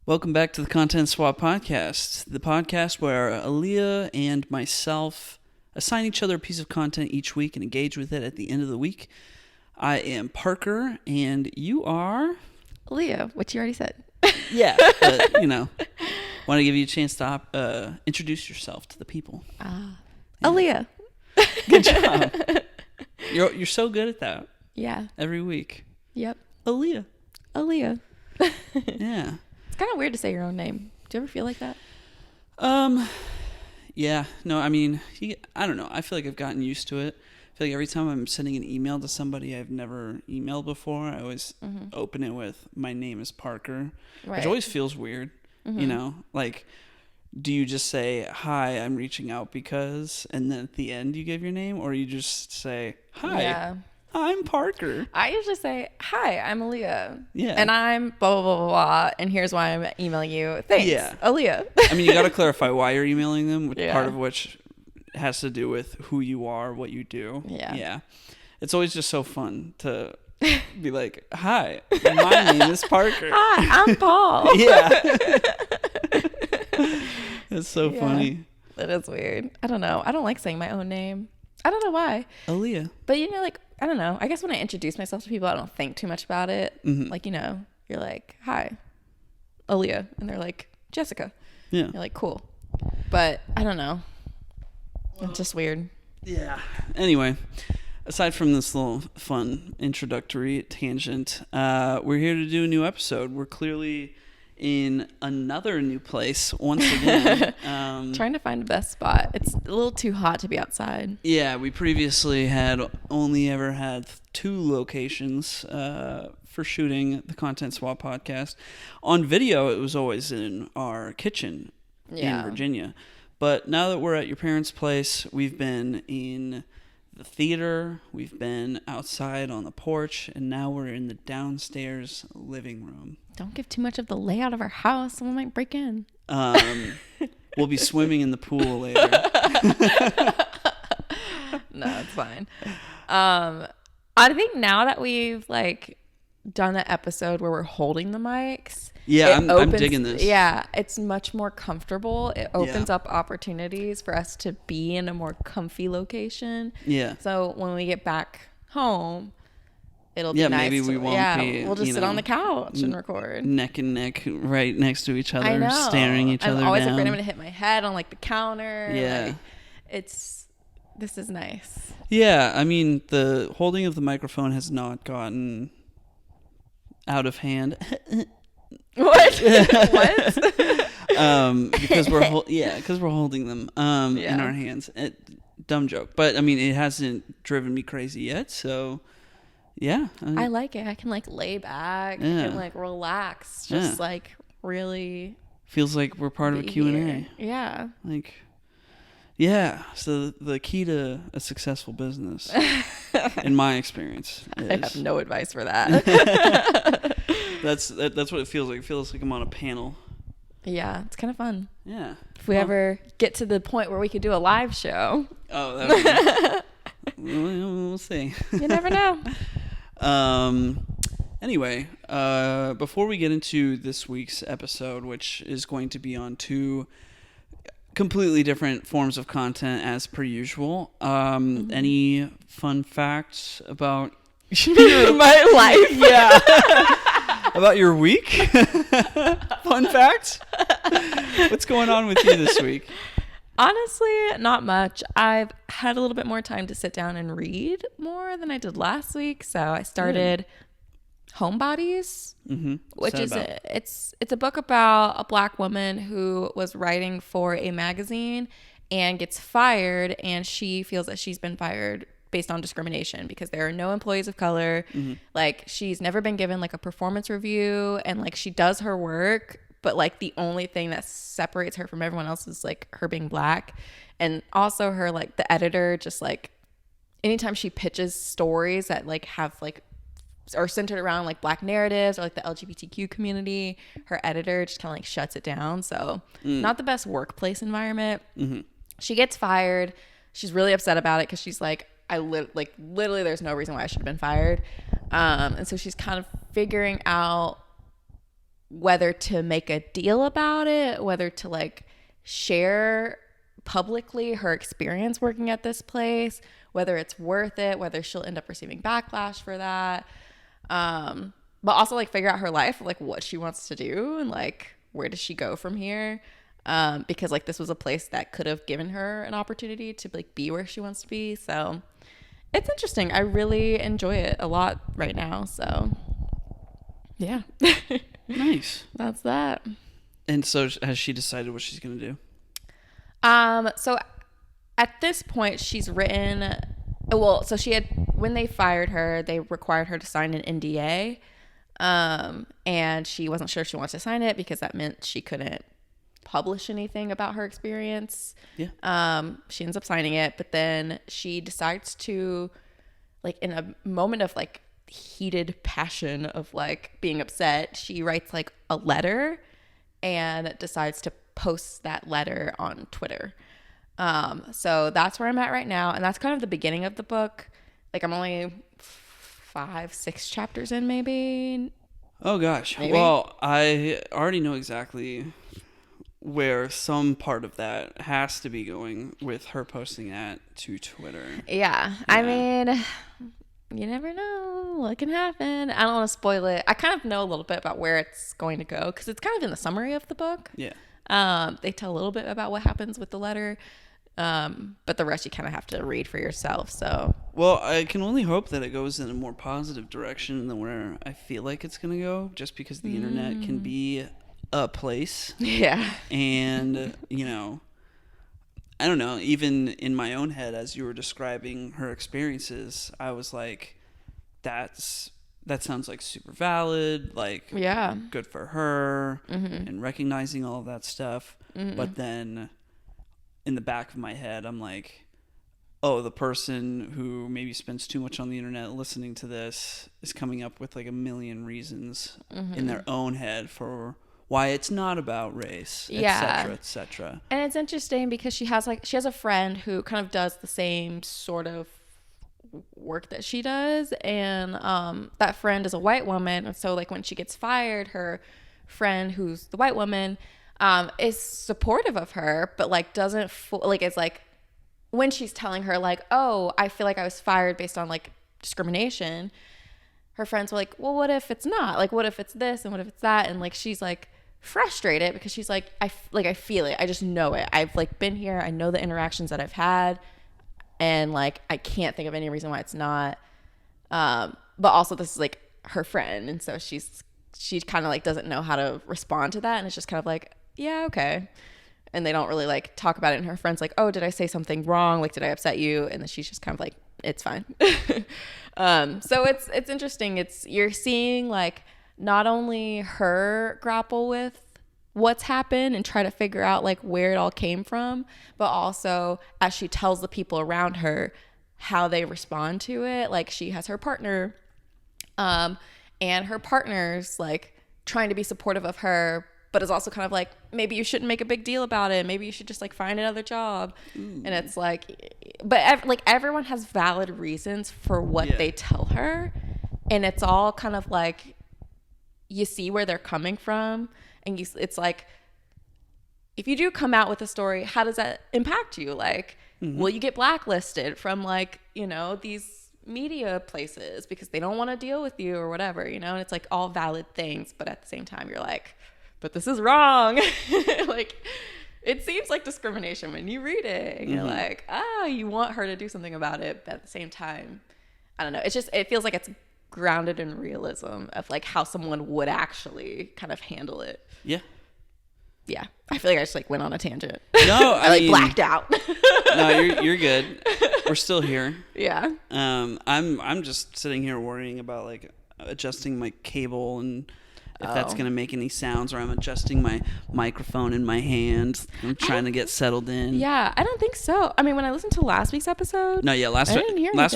Welcome back to the Content Swap Podcast, the podcast where Aaliyah and myself assign each other a piece of content each week and engage with it at the end of the week. I am Parker, and you are... Aaliyah, which you already said. Yeah, but, want to give you a chance to introduce yourself to the people. Aaliyah. Good job. You're so good at that. Yeah. Every week. Yep. Aaliyah. Aaliyah. Yeah. It's kind of weird to say your own name. Do you ever feel like that? Yeah. No, I mean, I don't know. I feel like I've gotten used to it. I feel like every time I'm sending an email to somebody I've never emailed before, I always open it with, my name is Parker. Right. Which always feels weird, Like, do you just say, hi, I'm reaching out because, and then at the end you give your name, or you just say, hi, I'm Parker. I usually say, hi, I'm Aaliyah. Yeah. And I'm blah, blah, blah, blah, blah, and here's why I'm emailing you. Thanks, Yeah. Aaliyah. I mean, you got to clarify why you're emailing them, which Yeah. part of which has to do with who you are, what you do. Yeah. Yeah. It's always just so fun to be like, hi, my name is Parker. Hi, I'm Paul. Yeah. It's so funny. It is weird. I don't know. I don't like saying my own name. I don't know why. Aaliyah. But, I don't know. I guess when I introduce myself to people, I don't think too much about it. Mm-hmm. Like, you're like, hi, Aaliyah. And they're like, Jessica. Yeah. You're like, cool. But I don't know. It's just weird. Yeah. Anyway, aside from this little fun introductory tangent, we're here to do a new episode. We're clearly in another new place once again. Trying to find the best spot. It's a little too hot to be outside. Yeah, we previously had only ever had 2 locations for shooting the Content Swap podcast. On video, it was always in our kitchen in Virginia. But now that we're at your parents' place, we've been in the theater, we've been outside on the porch, and now we're in the downstairs living room. Don't give too much of the layout of our house. Someone might break in. We'll be swimming in the pool later. No, it's fine. I think now that we've done an episode where we're holding the mics. Yeah, I'm digging this. Yeah, it's much more comfortable. It opens up opportunities for us to be in a more comfy location. Yeah. So when we get back home, it'll be nice. Maybe we won't be. We'll just sit on the couch and record. Neck and neck right next to each other, I know. staring each other down. I'm always afraid I'm going to hit my head on the counter. Yeah. This is nice. Yeah, I mean, the holding of the microphone has not gotten out of hand. What? What? Because we're holding them in our hands. Dumb joke, but I mean, it hasn't driven me crazy yet. So, yeah, I like it. I can lay back and relax. Just really feels like we're part of a Q&A. Yeah. Yeah. So the key to a successful business, in my experience, is... I have no advice for that. That's what it feels like. It feels like I'm on a panel. Yeah, it's kind of fun. Yeah. If we ever get to the point where we could do a live show. Oh, that would be... we'll see. You never know. Anyway, before we get into this week's episode, which is going to be on 2 completely different forms of content as per usual, any fun facts about my life? Yeah. About your week? Fun fact? What's going on with you this week? Honestly, not much. I've had a little bit more time to sit down and read more than I did last week. So I started Homebodies, which is it's a book about a Black woman who was writing for a magazine and gets fired, and she feels that she's been fired based on discrimination because there are no employees of color. She's never been given a performance review, and she does her work, but the only thing that separates her from everyone else is her being Black. And also her the editor just anytime she pitches stories that have are centered around Black narratives or the LGBTQ community, her editor just kind of shuts it down. So not the best workplace environment. She gets fired. She's really upset about it because she's literally there's no reason why I should have been fired. And so she's kind of figuring out whether to make a deal about it, whether to like share publicly her experience working at this place, whether it's worth it, whether she'll end up receiving backlash for that. But also like figure out her life, like what she wants to do and like where does she go from here? Because like this was a place that could have given her an opportunity to like be where she wants to be. So it's interesting. I really enjoy it a lot right now. So yeah. Nice. That's that. And so has she decided what she's going to do? So at this point she's written, so she had, when they fired her, they required her to sign an NDA. And she wasn't sure if she wanted to sign it because that meant she couldn't publish anything about her experience. Yeah. She ends up signing it, but then she decides to, like, in a moment of like heated passion of like being upset, she writes like a letter and decides to post that letter on Twitter. So that's where I'm at right now, and that's kind of the beginning of the book. Like I'm only 5-6 chapters in, maybe. Oh gosh. Maybe. Well, I already know exactly where some part of that has to be going with her posting that to Twitter. Yeah. I mean, you never know what can happen. I don't want to spoil it. I kind of know a little bit about where it's going to go because it's kind of in the summary of the book. Yeah. They tell a little bit about what happens with the letter. But the rest you kind of have to read for yourself. So, well, I can only hope that it goes in a more positive direction than where I feel like it's going to go, just because the internet can be a place. Yeah. And, you know, I don't know, even in my own head, as you were describing her experiences, I was like, that sounds like super valid, like, yeah, good for her, and recognizing all of that stuff. But then in the back of my head, I'm like, oh, the person who maybe spends too much on the internet listening to this is coming up with like a million reasons in their own head for why it's not about race, etc., etc. And it's interesting because she has a friend who kind of does the same sort of work that she does, and that friend is a white woman, and so like when she gets fired, her friend who's the white woman is supportive of her, but like doesn't like, it's like when she's telling her like, oh, I feel like I was fired based on like discrimination, her friends were like, well, what if it's not, like what if it's this and what if it's that, and like she's like frustrated because she's like, I feel it, I just know it, I've like been here, I know the interactions that I've had, and like I can't think of any reason why it's not, but also this is like her friend, and so she kind of like doesn't know how to respond to that, and it's just kind of like, yeah, okay. And they don't really like talk about it, and her friend's like, oh, did I say something wrong, like did I upset you, and then she's just kind of like, it's fine. So it's interesting. You're seeing like not only her grapple with what's happened and try to figure out like where it all came from, but also as she tells the people around her how they respond to it. Like she has her partner, and her partner's like trying to be supportive of her, but is also kind of like, maybe you shouldn't make a big deal about it, maybe you should just like find another job. And it's like, but like everyone has valid reasons for what they tell her, and it's all kind of like you see where they're coming from, and it's like, if you do come out with a story, how does that impact you? Like, will you get blacklisted from like, you know, these media places because they don't want to deal with you or whatever, you know? And it's like all valid things, but at the same time you're like, but this is wrong. Like, it seems like discrimination when you read it, and you're like, you want her to do something about it, but at the same time, I don't know, it's just, it feels like it's grounded in realism of like how someone would actually kind of handle it. Yeah, I feel like I just like went on a tangent. No, I like blacked out. No, you're good. We're still here. Yeah. I'm just sitting here worrying about like adjusting my cable and if that's gonna make any sounds, or I'm adjusting my microphone in my hand. I'm trying to get settled in. Yeah, I don't think so. I mean, when I listened to last week's episode, no, yeah, last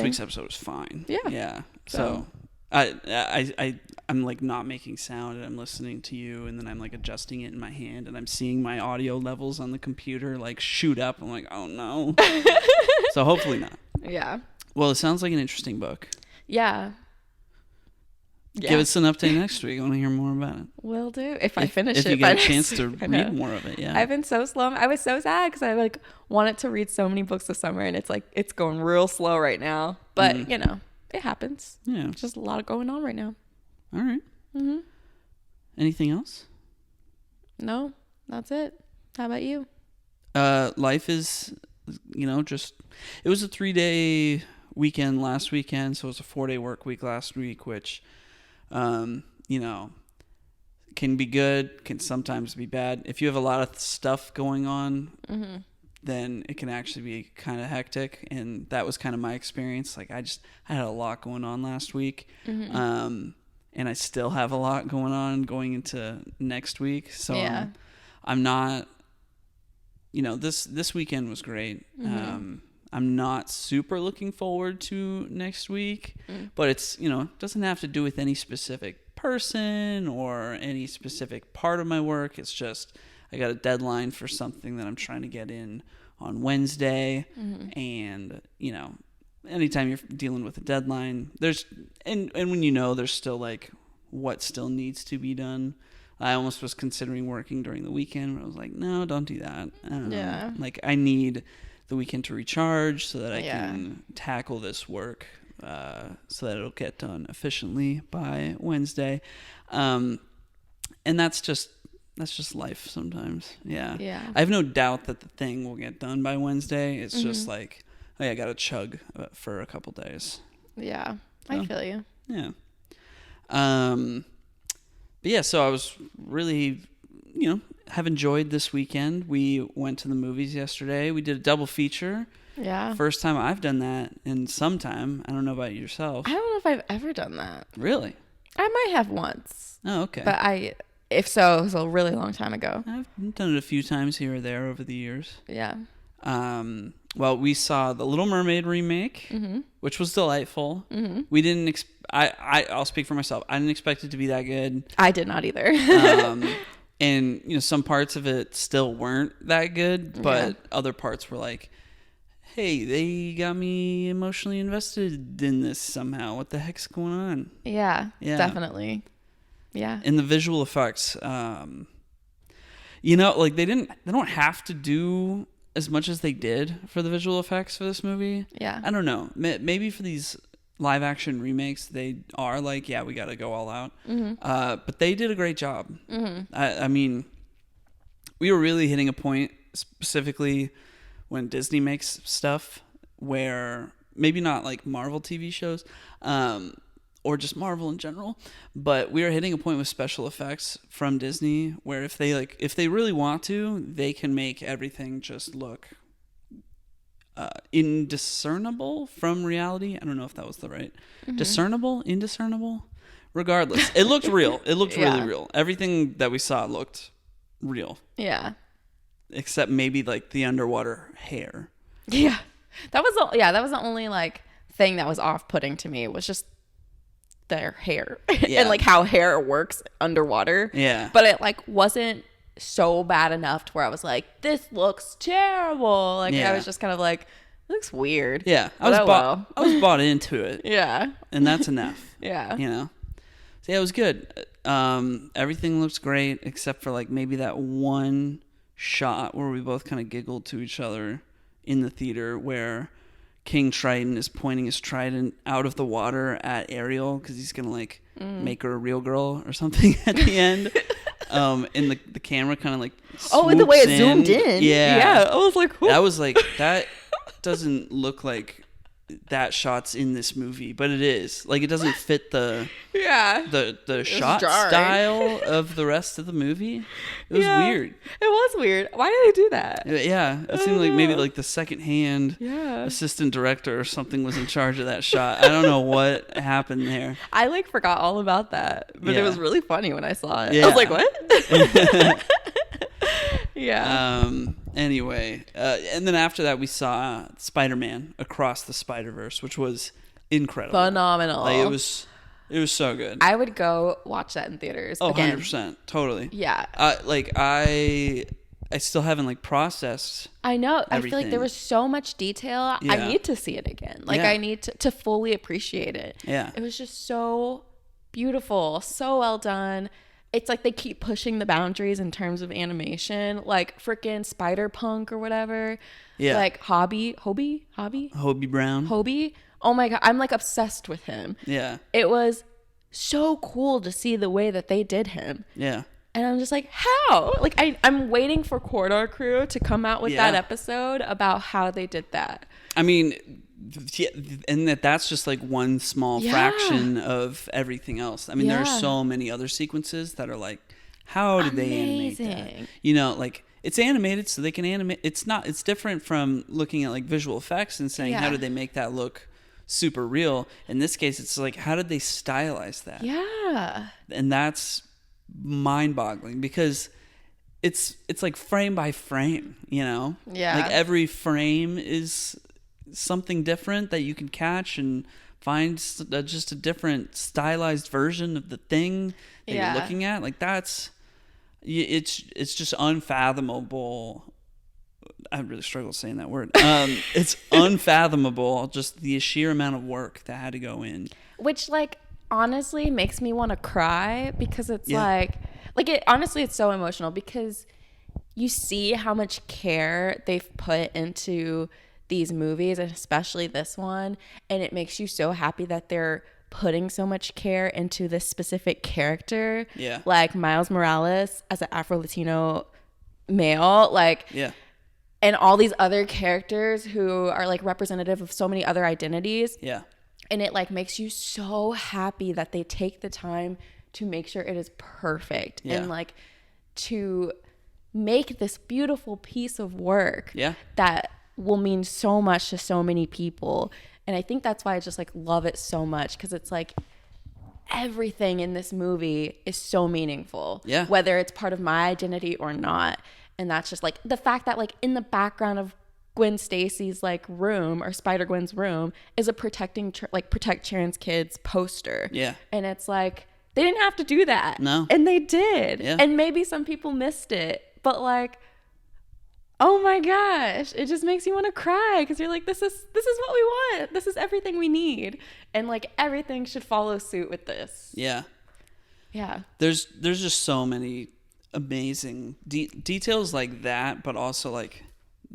week's episode was fine. Yeah. So I'm like not making sound, and I'm listening to you, and then I'm like adjusting it in my hand, and I'm seeing my audio levels on the computer like shoot up. I'm like, oh no. So hopefully not. Yeah. Well, it sounds like an interesting book. Yeah. Give us an update next week. I want to hear more about it. Will do. If I finish it. If you get a chance to read more of it, yeah. I've been so slow. I was so sad because I like wanted to read so many books this summer, and it's like it's going real slow right now. But you know, it happens. Yeah, it's just a lot going on right now. All right. Mm-hmm. Anything else? No, that's it. How about you? Life is, just it was a 3-day weekend last weekend, so it was a 4-day work week last week, which can be good, can sometimes be bad. If you have a lot of stuff going on, then it can actually be kind of hectic. And that was kind of my experience. Like I had a lot going on last week. And I still have a lot going on going into next week. So I'm not, this weekend was great. I'm not super looking forward to next week, but it's, it doesn't have to do with any specific person or any specific part of my work. It's just I got a deadline for something that I'm trying to get in on Wednesday. And, anytime you're dealing with a deadline, there's and when there's still like what still needs to be done. I almost was considering working during the weekend, but I was like, no, don't do that. Like I need the weekend to recharge so that I can tackle this work so that it'll get done efficiently by Wednesday. And that's just life sometimes. Yeah. I have no doubt that the thing will get done by Wednesday. It's just like, I got to chug for a couple days. Yeah. So, I feel you. Yeah. But yeah, so I was really, have enjoyed this weekend. We went to the movies yesterday. We did a double feature. Yeah. First time I've done that in some time. I don't know about yourself. I don't know if I've ever done that. Really? I might have once. Oh, okay. But if so, it was a really long time ago. I've done it a few times here or there over the years. Yeah. Well, we saw the Little Mermaid remake, which was delightful. We didn't. I'll speak for myself. I didn't expect it to be that good. I did not either. And some parts of it still weren't that good, but other parts were like, hey, they got me emotionally invested in this somehow. What the heck's going on? Yeah. Definitely. Yeah. And the visual effects, like they don't have to do as much as they did for the visual effects for this movie. Yeah. I don't know. Maybe for these live action remakes, they are like, we got to go all out. But they did a great job. I mean, we were really hitting a point specifically when Disney makes stuff where maybe not like Marvel TV shows, or just Marvel in general, but we are hitting a point with special effects from Disney where if they really want to, they can make everything just look indiscernible from reality. I don't know if that was the right discernible, indiscernible. Regardless, it looked real. It looked really real. Everything that we saw looked real. Yeah. Except maybe like the underwater hair. Yeah. That was the only like thing that was off-putting to me. It was just their hair and like how hair works underwater. Yeah. But it like wasn't so bad enough to where I was like, this looks terrible. Like I was just kind of like, it looks weird. Yeah. I was bought into it. Yeah. And that's enough. Yeah. So yeah, it was good. Everything looks great except for like maybe that one shot where we both kind of giggled to each other in the theater where King Triton is pointing his trident out of the water at Ariel because he's gonna like make her a real girl or something at the end. And the camera kind of like and the way it zoomed in. Yeah. I was like, whoop. That was like that doesn't look like that shot's in this movie, but it is. Like it doesn't fit the shot style of the rest of the movie. It was weird. It was weird. Why did they do that? Yeah, it seemed like maybe like the second hand assistant director or something was in charge of that shot. I don't know what happened there. I like forgot all about that, but it was really funny when I saw it. Yeah. I was like, what? Yeah. Anyway, and then after that we saw Spider-Man Across the Spider-Verse, which was incredible. Phenomenal. Like it was so good. I would go watch that in theaters. Oh, again. 100%. Totally. Yeah. Like I still haven't like processed. I know. Everything. I feel like there was so much detail. Yeah. I need to see it again. Like I need to fully appreciate it. Yeah. It was just so beautiful, so well done. It's like they keep pushing the boundaries in terms of animation, like freaking Spider-Punk or whatever. Yeah. Like Hobie Brown. Oh my God, I'm like obsessed with him. Yeah. It was so cool to see the way that they did him. Yeah. And I'm just like, how? Like, I'm waiting for Corridor Crew to come out with that episode about how they did that. I mean, yeah, and that's just like one small fraction of everything else. I mean, there are so many other sequences that are like, how did they animate that? You know, like, it's animated so they can animate. It's different from looking at like visual effects and saying, how did they make that look super real? In this case, it's like, how did they stylize that? Yeah. And that's mind-boggling because it's like frame by frame, you know? Yeah. Like every frame is something different that you can catch and find just a different stylized version of the thing that you're looking at. Like it's just unfathomable. I really struggle saying that word. It's unfathomable, just the sheer amount of work that had to go in. Which, like, honestly makes me want to cry because it's it's so emotional because you see how much care they've put into these movies, and especially this one, and it makes you so happy that they're putting so much care into this specific character. Yeah. Like Miles Morales as an Afro-Latino male, like, and all these other characters who are like representative of so many other identities. Yeah. And it like makes you so happy that they take the time to make sure it is perfect and like to make this beautiful piece of work that will mean so much to so many people. And I think that's why I just like love it so much, because it's like everything in this movie is so meaningful, whether it's part of my identity or not. And that's just like the fact that like in the background of Gwen Stacy's like room, or Spider-Gwen's room, is a Protect Sharon's Kids poster. Yeah. And it's like they didn't have to do that. No. And they did. Yeah. And maybe some people missed it, but like, oh my gosh, it just makes you want to cry because you're like, this is what we want. This is everything we need. And like everything should follow suit with this. Yeah. Yeah. There's just so many amazing details like that, but also like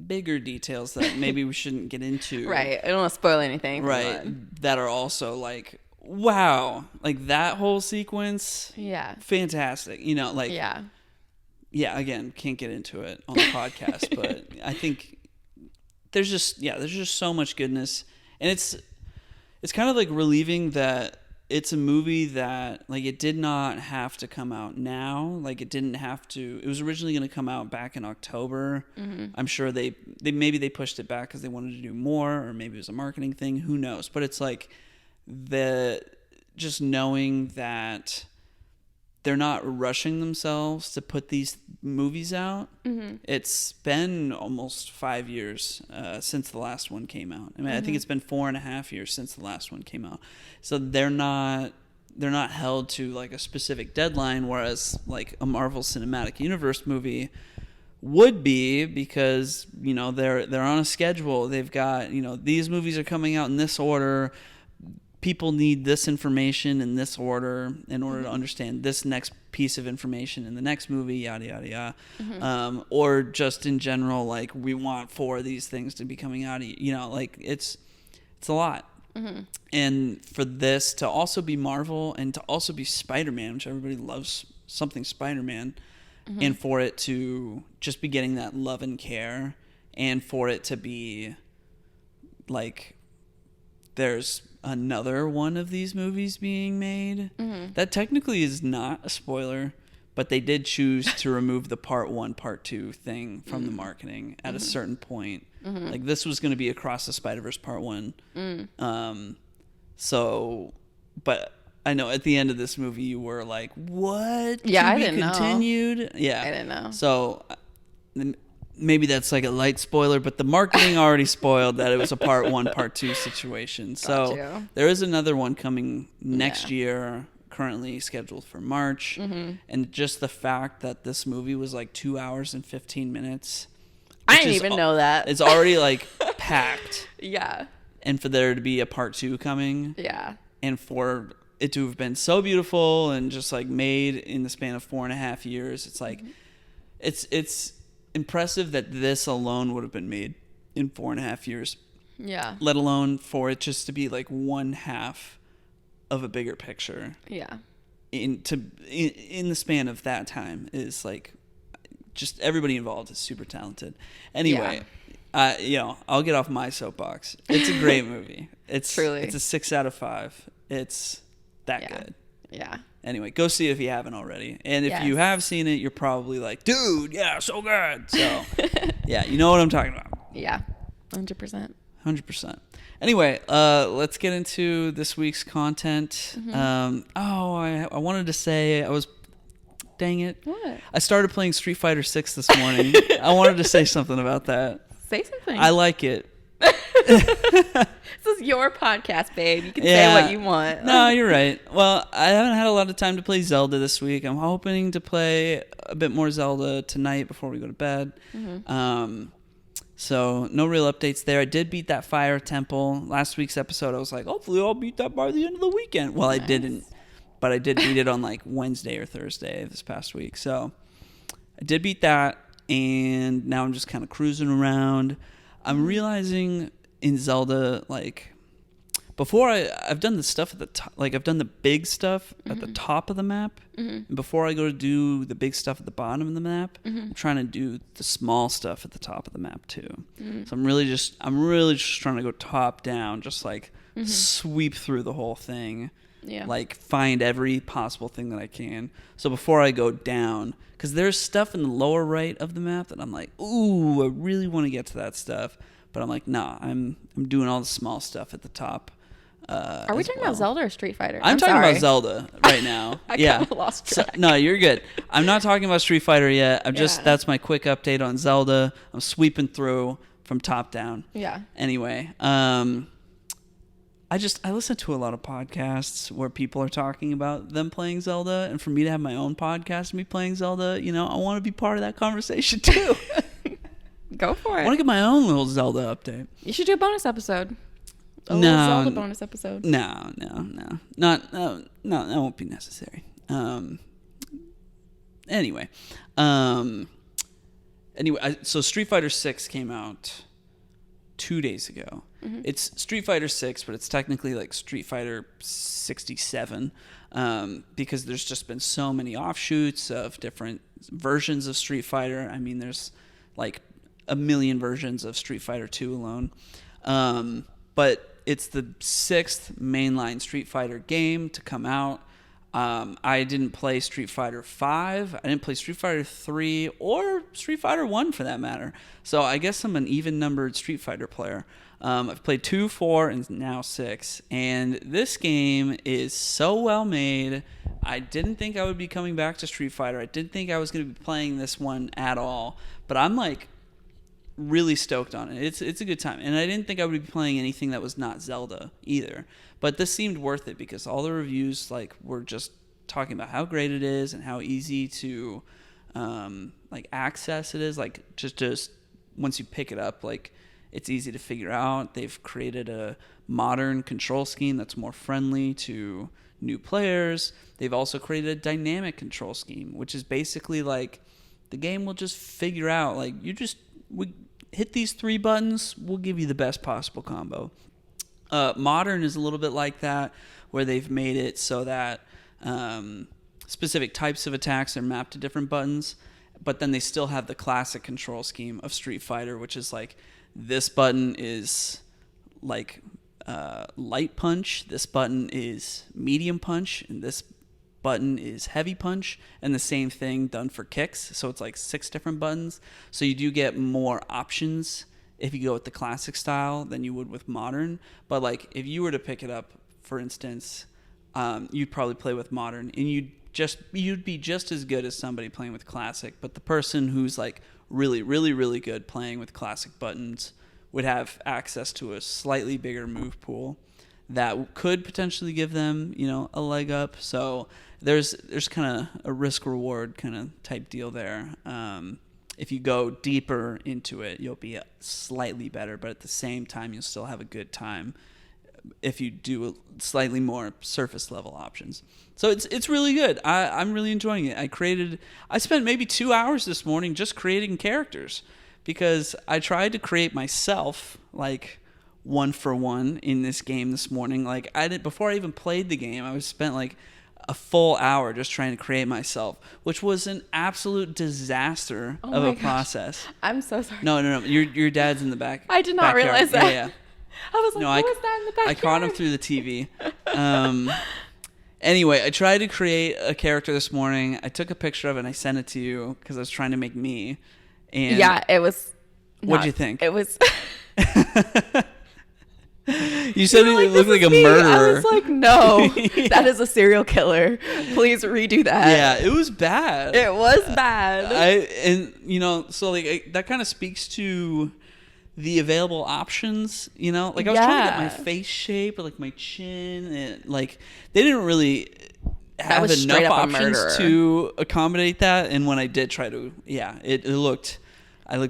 bigger details that maybe we shouldn't get into. Right. I don't want to spoil anything. Right. That are also like, wow, like that whole sequence. Yeah. Fantastic. You know, like, yeah, again, can't get into it on the podcast, but I think there's just so much goodness. And it's kind of like relieving that it's a movie that like it did not have to come out now. Like it was originally going to come out back in October. Mm-hmm. I'm sure they pushed it back because they wanted to do more, or maybe it was a marketing thing. Who knows? But it's like just knowing that they're not rushing themselves to put these movies out. Mm-hmm. It's been almost 5 years since the last one came out. I mean, I think it's been 4.5 years since the last one came out. So they're not held to like a specific deadline, whereas like a Marvel Cinematic Universe movie would be, because you know they're on a schedule. They've got, you know, these movies are coming out in this order. People need this information in this order in order to understand this next piece of information in the next movie, yada, yada, yada. Mm-hmm. Or just in general, like, we want 4 of these things to be coming out, you know, like, it's a lot. Mm-hmm. And for this to also be Marvel and to also be Spider-Man, which everybody loves something Spider-Man, and for it to just be getting that love and care, and for it to be, like, there's another one of these movies being made. Mm-hmm. That technically is not a spoiler, but they did choose to remove the part 1, part 2 thing from the marketing at a certain point. Mm-hmm. Like this was going to be Across the Spider-Verse part 1. So, but I know at the end of this movie you were like, what? Yeah, I didn't continued? Know. Yeah. I didn't know. So maybe that's like a light spoiler, but the marketing already spoiled that it was a part 1, part 2 situation. So there is another one coming next year, currently scheduled for March. Mm-hmm. And just the fact that this movie was like 2 hours and 15 minutes. I didn't even know that. It's already like packed. Yeah. And for there to be a part 2 coming. Yeah. And for it to have been so beautiful and just like made in the span of 4.5 years. It's like, it's impressive that this alone would have been made in 4.5 years. Yeah. Let alone for it just to be like one half of a bigger picture. Yeah. In the span of that time is like, just everybody involved is super talented. Anyway, I'll get off my soapbox. It's a great movie. It's truly. It's a 6 out of 5. It's that good. Yeah. Anyway, go see it if you haven't already. And if you have seen it, you're probably like, dude, yeah, so good. So, yeah, you know what I'm talking about. Yeah, 100%. 100%. Anyway, let's get into this week's content. I wanted to say dang it. What? I started playing Street Fighter 6 this morning. I wanted to say something about that. Say something. I like it. This is your podcast, babe. You can say what you want. No, you're right. Well, I haven't had a lot of time to play Zelda this week. I'm hoping to play a bit more Zelda tonight before we go to bed. So no real updates there. I did beat that Fire Temple. Last week's episode, I was like, hopefully I'll beat that by the end of the weekend. Well, nice. I didn't, but I did beat it on like Wednesday or Thursday this past week. So I did beat that, and now I'm just kind of cruising around. I'm realizing in Zelda, like, before I've done the stuff at the top, like I've done the big stuff at the top of the map. And before I go to do the big stuff at the bottom of the map, I'm trying to do the small stuff at the top of the map too. So I'm really just trying to go top down, just like sweep through the whole thing. Yeah. Like find every possible thing that I can. So before I go down, because there's stuff in the lower right of the map that I'm like, ooh, I really want to get to that stuff. But I'm like, nah, I'm doing all the small stuff at the top. Are we talking about Zelda or Street Fighter? I'm talking about Zelda right now. I kind of lost track. No, you're good. I'm not talking about Street Fighter yet. That's my quick update on Zelda. I'm sweeping through from top down. Yeah. Anyway, I listen to a lot of podcasts where people are talking about them playing Zelda, and for me to have my own podcast and me playing Zelda, I want to be part of that conversation too. Go for it. I want to get my own little Zelda update. You should do a bonus episode. Zelda bonus episode. No. Not that won't be necessary. Anyway, so Street Fighter 6 came out 2 days ago. It's Street Fighter 6, but it's technically like Street Fighter 67, because there's just been so many offshoots of different versions of Street Fighter. I mean, there's like a million versions of Street Fighter 2 alone. But it's the 6th mainline Street Fighter game to come out. I didn't play Street Fighter 5. I didn't play Street Fighter 3 or Street Fighter 1 for that matter. So I guess I'm an even-numbered Street Fighter player. I've played 2, 4, and now 6. And this game is so well made. I didn't think I would be coming back to Street Fighter. I didn't think I was going to be playing this one at all. But I'm like really stoked on it. It's a good time. And I didn't think I would be playing anything that was not Zelda either. But this seemed worth it because all the reviews like were just talking about how great it is and how easy to like access it is. Like just once you pick it up, like it's easy to figure out. They've created a modern control scheme that's more friendly to new players. They've also created a dynamic control scheme, which is basically like the game will just figure out like we hit these 3 buttons, we'll give you the best possible combo. Modern is a little bit like that, where they've made it so that specific types of attacks are mapped to different buttons, but then they still have the classic control scheme of Street Fighter, which is like this button is like light punch, this button is medium punch, and this button is heavy punch, and the same thing done for kicks. So it's like 6 different buttons. So you do get more options if you go with the classic style than you would with modern. But like if you were to pick it up, for instance, you'd probably play with modern, and you'd be just as good as somebody playing with classic. But the person who's like really, really, really good playing with classic buttons would have access to a slightly bigger move pool that could potentially give them, a leg up. So there's kind of a risk reward kind of type deal there. If you go deeper into it, you'll be slightly better, but at the same time, you'll still have a good time if you do slightly more surface level options. So it's really good. I'm really enjoying it. I spent maybe 2 hours this morning just creating characters because I tried to create myself like one for one in this game this morning. Like before I even played the game, I was spent like a full hour just trying to create myself, which was an absolute disaster of a process. I'm so sorry. No. Your dad's in the back. I did not realize that. Yeah. I was like, who was that in the back? I caught him through the TV. Anyway, I tried to create a character this morning. I took a picture of it and I sent it to you because I was trying to make me. And yeah, it was. What'd you think? It was. You said it looked like a murderer. I was like, no, that is a serial killer. Please redo that. Yeah, it was bad. It was bad. So like that kind of speaks to the available options, like I was trying to get my face shape, like my chin, and like they didn't really have enough options to accommodate that. And when I did try to, I looked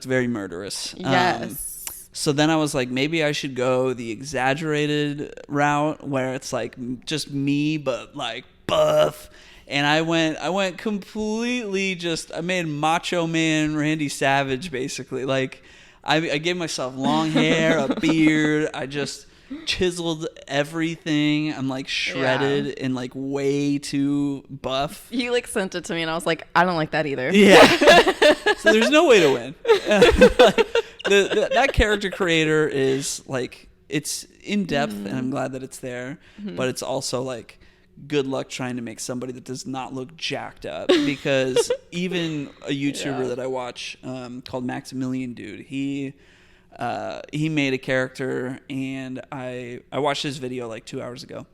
very murderous. Yes. So then I was like, maybe I should go the exaggerated route where it's like just me, but like buff. And I went completely I made Macho Man Randy Savage basically. Like I gave myself long hair, a beard. I just chiseled everything. I'm like shredded and like way too buff. You like sent it to me and I was like, I don't like that either. Yeah. So there's no way to win. That character creator is like, it's in depth and I'm glad that it's there, but it's also like, good luck trying to make somebody that does not look jacked up, because even a YouTuber that I watch called Maximilian Dude, he made a character, and I watched his video like 2 hours ago.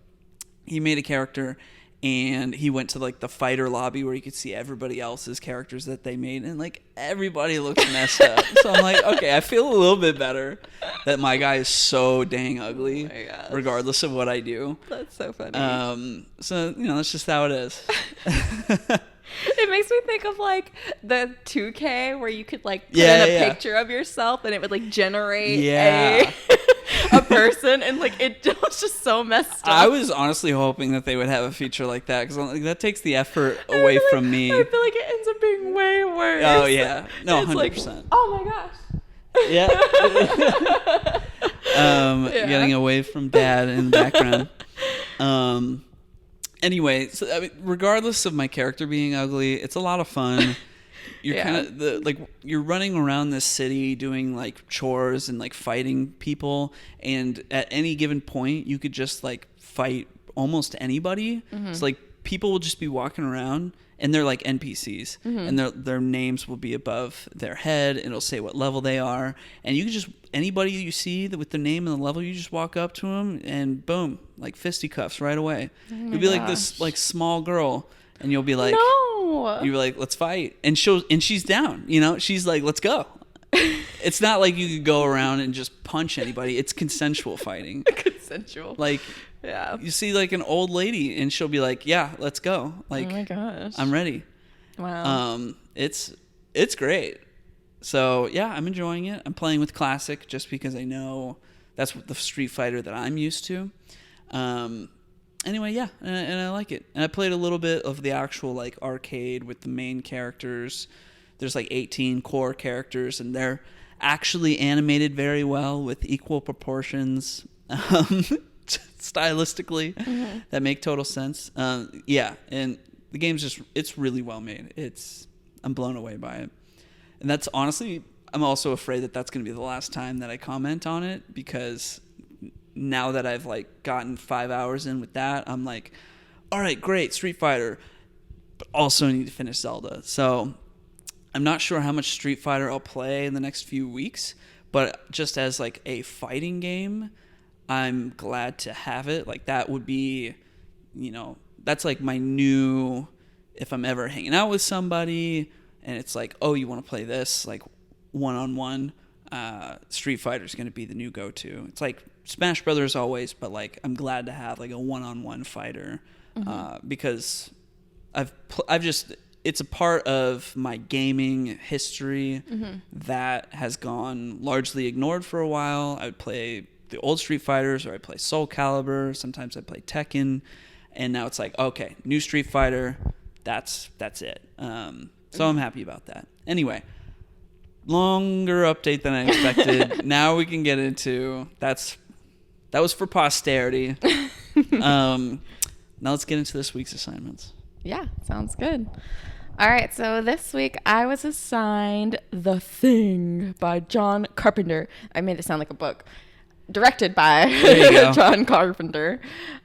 He made a character and he went to like the fighter lobby where you could see everybody else's characters that they made, and like everybody looks messed up. So I'm like, okay, I feel a little bit better that my guy is so dang ugly, regardless of what I do. That's so funny. So that's just how it is. It makes me think of like the 2K where you could like put in a picture of yourself and it would like generate a person, and like it was just so messed up. I was honestly hoping that they would have a feature like that, because like, that takes the effort away from me. I feel like it ends up being way worse. Oh yeah, no, 100%. Like, oh my gosh. Getting away from dad in the background. Anyway, so I mean, regardless of my character being ugly, it's a lot of fun. You're kind of you're running around this city doing like chores and like fighting people, and at any given point you could just like fight almost anybody. So like people will just be walking around and they're like NPCs, and their names will be above their head, and it'll say what level they are, and you can just, anybody you see that with the name and the level, you just walk up to them and boom, like fisticuffs right away. You'll be like this like small girl, and you'll be like, no, you're like, let's fight, and she's down, she's like, let's go. It's not like you could go around and just punch anybody. It's consensual fighting. Consensual. Like, you see like an old lady and she'll be like, yeah, let's go. Like, oh my gosh, I'm ready. Wow. It's great. So yeah, I'm enjoying it. I'm playing with Classic just because I know that's what the Street Fighter that I'm used to. Anyway, yeah, and I like it. And I played a little bit of the actual like arcade with the main characters. There's like 18 core characters, and they're actually animated very well with equal proportions, stylistically, that make total sense. And the game's it's really well made. I'm blown away by it. And that's honestly, I'm also afraid that that's going to be the last time that I comment on it, because now that I've like gotten 5 hours in with that, I'm like, all right, great, Street Fighter, but also need to finish Zelda. So I'm not sure how much Street Fighter I'll play in the next few weeks, but just as like a fighting game, I'm glad to have it. Like that would be, that's like my new, if I'm ever hanging out with somebody and it's like, oh, you want to play this like one-on-one, Street Fighter is going to be the new go-to. It's like Smash Brothers always, but like I'm glad to have like a one-on-one fighter, because it's a part of my gaming history that has gone largely ignored for a while. I would play the old Street Fighters, or I play Soul Calibur. Sometimes I play Tekken, and now it's like, okay, new Street Fighter. That's it. So I'm happy about that. Anyway, longer update than I expected. Now we can get into that was for posterity. Now let's get into this week's assignments. Yeah, sounds good. All right, so this week I was assigned The Thing by John Carpenter. I made it sound like a book. Directed by John Carpenter.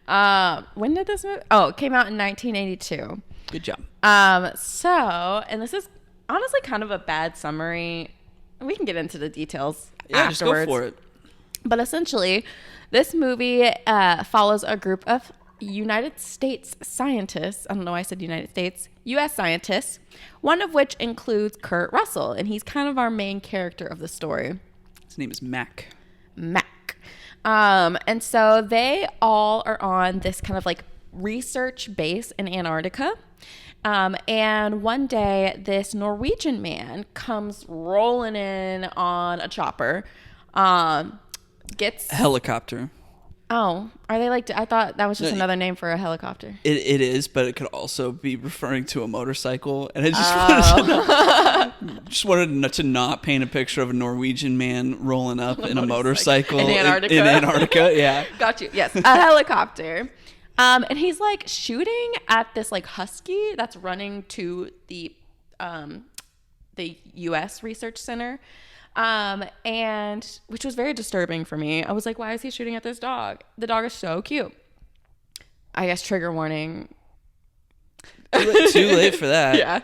When did this movie? Oh, it came out in 1982. Good job. And this is honestly kind of a bad summary. We can get into the details afterwards. Just go for it. But essentially, this movie follows a group of United States scientists. I don't know why I said United States. U.S. scientists, one of which includes Kurt Russell, and he's kind of our main character of the story. His name is Mac. And so they all are on this kind of like research base in Antarctica. And one day, this Norwegian man comes rolling in on a chopper, gets... Helicopter. Oh, are they like... I thought that was just another name for a helicopter. It is, but it could also be referring to a motorcycle. And I just wanted to not paint a picture of a Norwegian man rolling up in a motorcycle. In Antarctica? In Antarctica, yeah. Got you. Yes, a helicopter. And he's like shooting at this like husky that's running to the U.S. Research Center, and which was very disturbing for me. I was like, why is he shooting at this dog? The dog is so cute. I guess trigger warning. Too late for that. Yeah.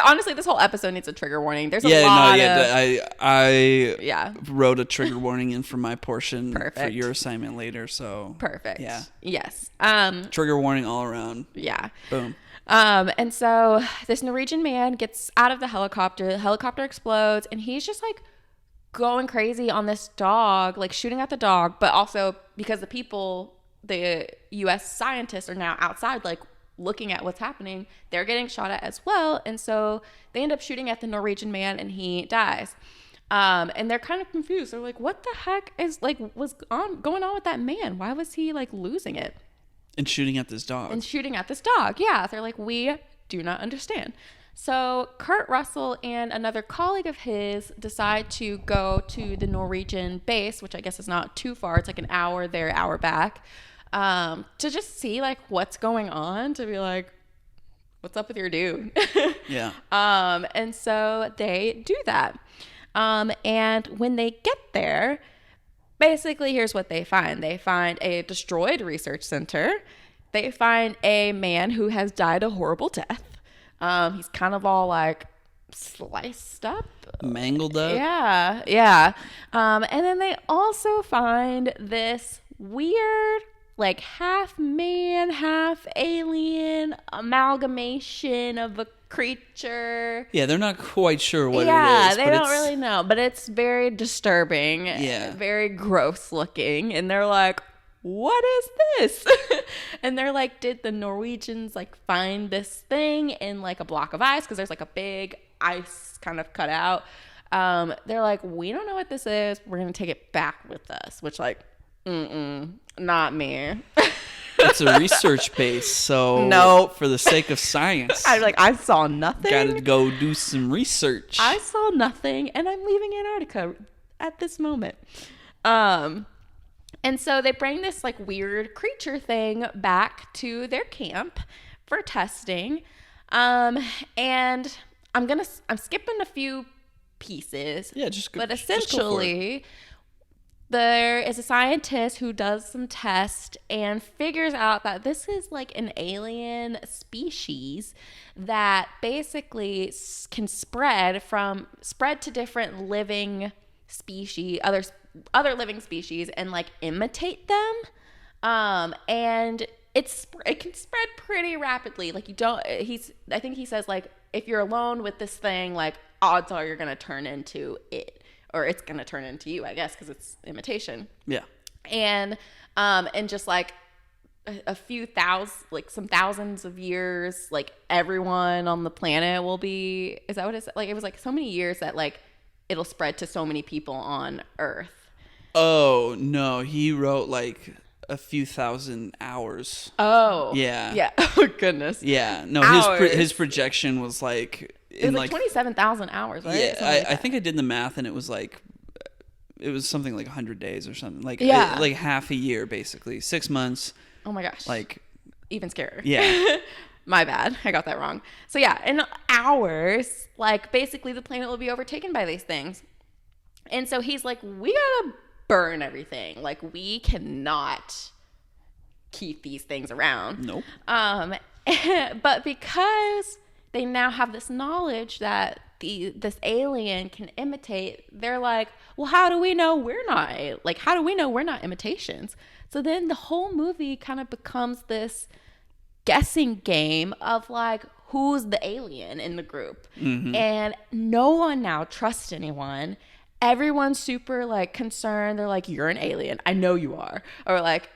Honestly, this whole episode needs a trigger warning. There's a lot of... I wrote a trigger warning in for my portion for your assignment later, so... Perfect. Yeah. Yes. Trigger warning all around. Yeah. Boom. And so this Norwegian man gets out of the helicopter explodes, and he's just like going crazy on this dog, like shooting at the dog, but also because the U.S. scientists are now outside, like looking at what's happening, they're getting shot at as well. And so they end up shooting at the Norwegian man and he dies. And they're kind of confused. They're like, what the heck is going on with that man? Why was he like losing it? And shooting at this dog. Yeah. They're like, we do not understand. So Kurt Russell and another colleague of his decide to go to the Norwegian base, which I guess is not too far. It's like an hour there, hour back. To just see like what's going on, to be like, what's up with your dude? Yeah. And so they do that. And when they get there, basically here's what they find. They find a destroyed research center. They find a man who has died a horrible death. He's kind of all like sliced up, mangled up. Yeah. And then they also find this weird, like half man, half alien amalgamation of a creature. Yeah, they're not quite sure what it is. Yeah, they don't really know, but it's very disturbing. Yeah. Very gross looking. And they're like, what is this? And they're like, did the Norwegians like find this thing in like a block of ice? Because there's like a big ice kind of cut out. They're like, we don't know what this is. We're going to take it back with us, which like, not me. It's a research base, so no. For the sake of science, I saw nothing. Gotta go do some research. I saw nothing, and I'm leaving Antarctica at this moment. And so they bring this like weird creature thing back to their camp for testing. And I'm skipping a few pieces. Yeah, just go. But essentially, there is a scientist who does some tests and figures out that this is like an alien species that basically can spread to different living species, other living species, and like imitate them. And it can spread pretty rapidly. Like I think he says like, if you're alone with this thing, like odds are you're going to turn into it. Or it's going to turn into you, I guess, because it's imitation. Yeah. And just like a few thousand, like some thousands of years, like everyone on the planet will be, is that what it's like? It was like so many years that like it'll spread to so many people on Earth. Oh, no. He wrote like a few thousand hours. Oh. Yeah. Yeah. Oh, goodness. Yeah. No, his projection was like... It was like 27,000 hours, right? Yeah, I think I did the math, and it was like... It was something like 100 days or something. Like, like half a year, basically. 6 months. Oh, my gosh. Like... Even scarier. Yeah. My bad. I got that wrong. So, yeah, in hours, like, basically the planet will be overtaken by these things. And so he's like, we gotta burn everything. Like, we cannot keep these things around. Nope. But because they now have this knowledge that this alien can imitate, they're like, well, how do we know we're not imitations? So then the whole movie kind of becomes this guessing game of like, who's the alien in the group? Mm-hmm. And no one now trusts anyone. Everyone's super like concerned. They're like, you're an alien. I know you are. Or like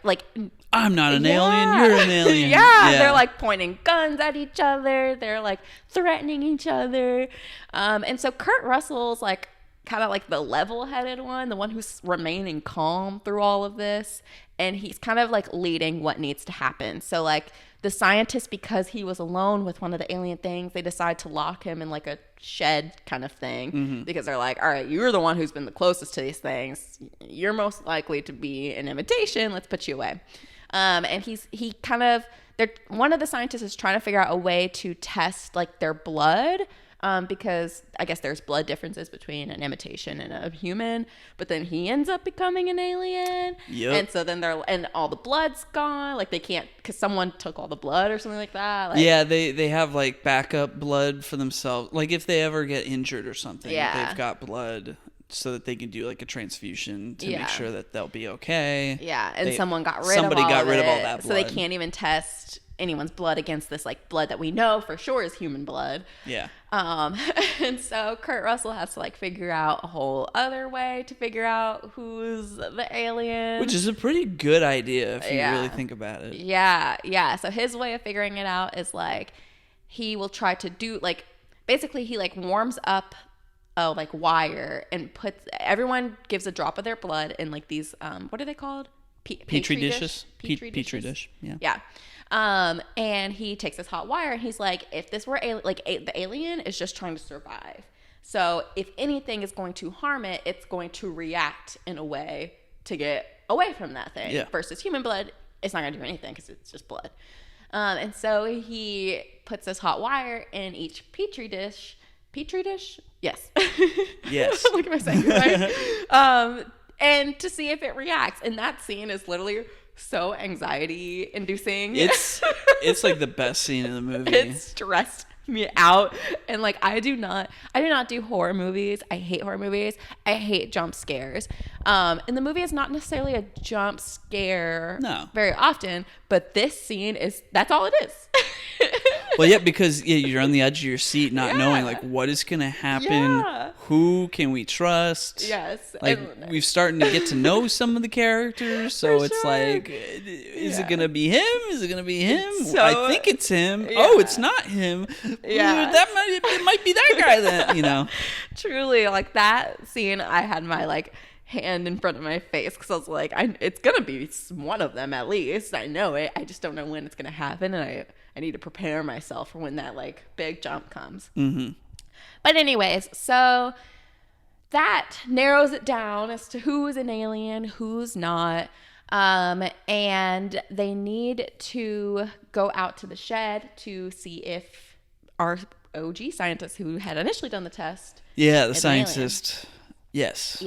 I'm not an alien. You're an alien. Yeah. They're like pointing guns at each other. They're like threatening each other. And so Kurt Russell's like kind of like the level-headed one, the one who's remaining calm through all of this. And he's kind of like leading what needs to happen. So like the scientist, because he was alone with one of the alien things, they decide to lock him in like a shed kind of thing, because they're like, all right, you're the one who's been the closest to these things. You're most likely to be an imitation. Let's put you away. And one of the scientists is trying to figure out a way to test like their blood, because I guess there's blood differences between an imitation and a human, but then he ends up becoming an alien. Yep. And so then and all the blood's gone. Like they can't, because someone took all the blood or something like that. Like, yeah, they have like backup blood for themselves. Like if they ever get injured or something, they've got blood so that they can do like a transfusion to make sure that they'll be okay. Yeah, and someone got rid of all that blood. So they can't even test anyone's blood against this like blood that we know for sure is human blood. Yeah. And so Kurt Russell has to like figure out a whole other way to figure out who's the alien. Which is a pretty good idea if you really think about it. Yeah. Yeah. So his way of figuring it out is like he will try to do like basically he like warms up a like wire and everyone gives a drop of their blood in like these what are they called? Petri dishes. Petri dish. Yeah. Yeah. And he takes this hot wire and he's like, if this were the alien is just trying to survive. So if anything is going to harm it, it's going to react in a way to get away from that thing. Yeah. Versus human blood, it's not going to do anything because it's just blood. And so he puts this hot wire in each Petri dish. Petri dish? Yes. Yes. What am I saying? Right? And to see if it reacts. And that scene is literally so anxiety inducing. It's like the best scene in the movie. It stressed me out. And like I do not do horror movies. I hate horror movies. I hate jump scares. And the movie is not necessarily a jump scare very often, but this scene that's all it is. Well, yeah, because you're on the edge of your seat, not knowing like what is going to happen. Who can we trust? Yes. Like we've starting to get to know some of the characters, so it's like, is it going to be him? Is it going to be him? I think it's him. Yeah. Oh, it's not him. Yeah, it might be that guy then. You know. Truly, like that scene, I had my like hand in front of my face because I was like, it's gonna be one of them at least. I know it. I just don't know when it's gonna happen, and I need to prepare myself for when that like big jump comes. Mm-hmm. But anyways, so that narrows it down as to who is an alien, who's not. And they need to go out to the shed to see if our OG scientist who had initially done the test. Yeah, the scientist. Yes.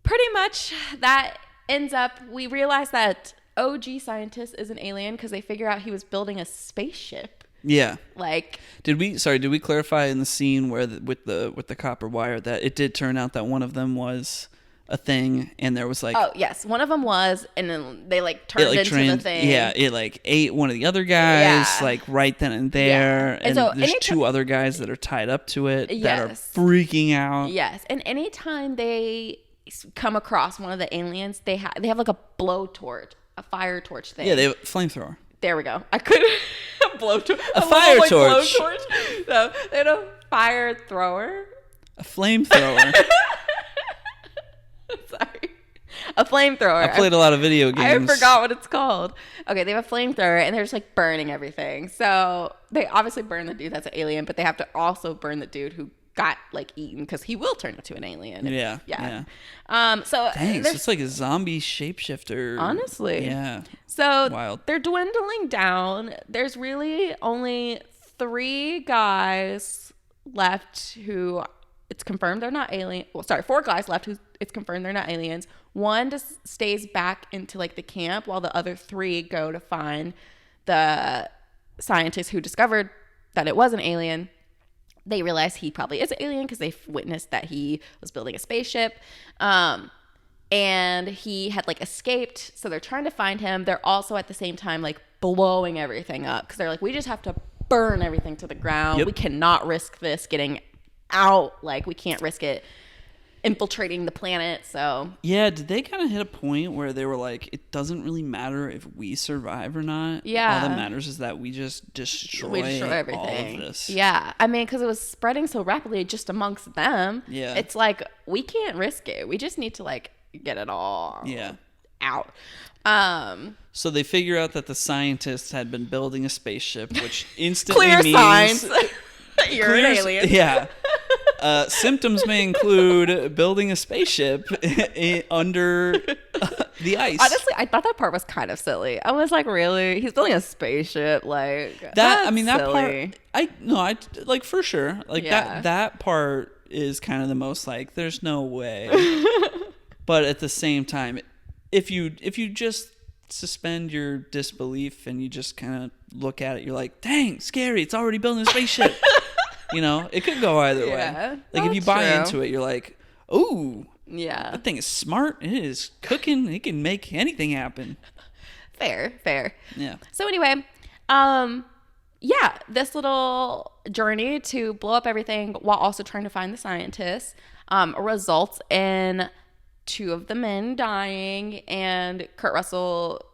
Pretty much that ends up, we realize that OG scientist is an alien because they figure out he was building a spaceship. Yeah. Like, did we clarify in the scene where with the copper wire that it did turn out that one of them was a thing, and there was like, oh yes, one of them was, and then they like turned into the thing. Yeah, it like ate one of the other guys like right then and there, and so there's two other guys that are tied up to it that are freaking out. Yes, and anytime they come across one of the aliens, they have like a blowtorch, a fire torch thing. Yeah, they have a flamethrower. There we go. I couldn't blowtorch. A fire torch. So they had a fire thrower. A flamethrower. A flamethrower. I played a lot of video games. I forgot what it's called. Okay, they have a flamethrower, and they're just like burning everything. So they obviously burn the dude that's an alien, but they have to also burn the dude who got like eaten, because he will turn into an alien. Yeah. So dang, so it's like a zombie shapeshifter. Honestly. Yeah. So wild. They're dwindling down. There's really only 3 guys left who it's confirmed they're not alien. Well, sorry, 4 guys left who it's confirmed they're not aliens. 1 just stays back into like the camp, while the other 3 go to find the scientist who discovered that it was an alien. They realize he probably is an alien because they've witnessed that he was building a spaceship. And he had like escaped. So they're trying to find him. They're also at the same time like blowing everything up, because they're like, we just have to burn everything to the ground. Yep. We cannot risk this getting out. Like, we can't risk it infiltrating the planet. So yeah, did they kind of hit a point where they were like, it doesn't really matter if we survive or not? Yeah, all that matters is that we just destroy everything, all of this. Yeah, I mean, because it was spreading so rapidly just amongst them. Yeah, it's like, we can't risk it. We just need to like get it all out. So they figure out that the scientists had been building a spaceship, which instantly clear means signs you're an alien. Yeah. Symptoms may include building a spaceship under the ice. Honestly, I thought that part was kind of silly. I was like, really? He's building a spaceship? Like, that? I mean, that silly. part. I like, for sure. Like that part is kind of the most like, there's no way. But at the same time, if you just suspend your disbelief and you just kind of look at it, you're like, dang, scary. It's already building a spaceship. You know, it could go either way. Like, if you buy into it, you're like, ooh, yeah, that thing is smart. It is cooking. It can make anything happen. Fair. Yeah. So anyway, this little journey to blow up everything while also trying to find the scientists results in 2 of the men dying, and Kurt Russell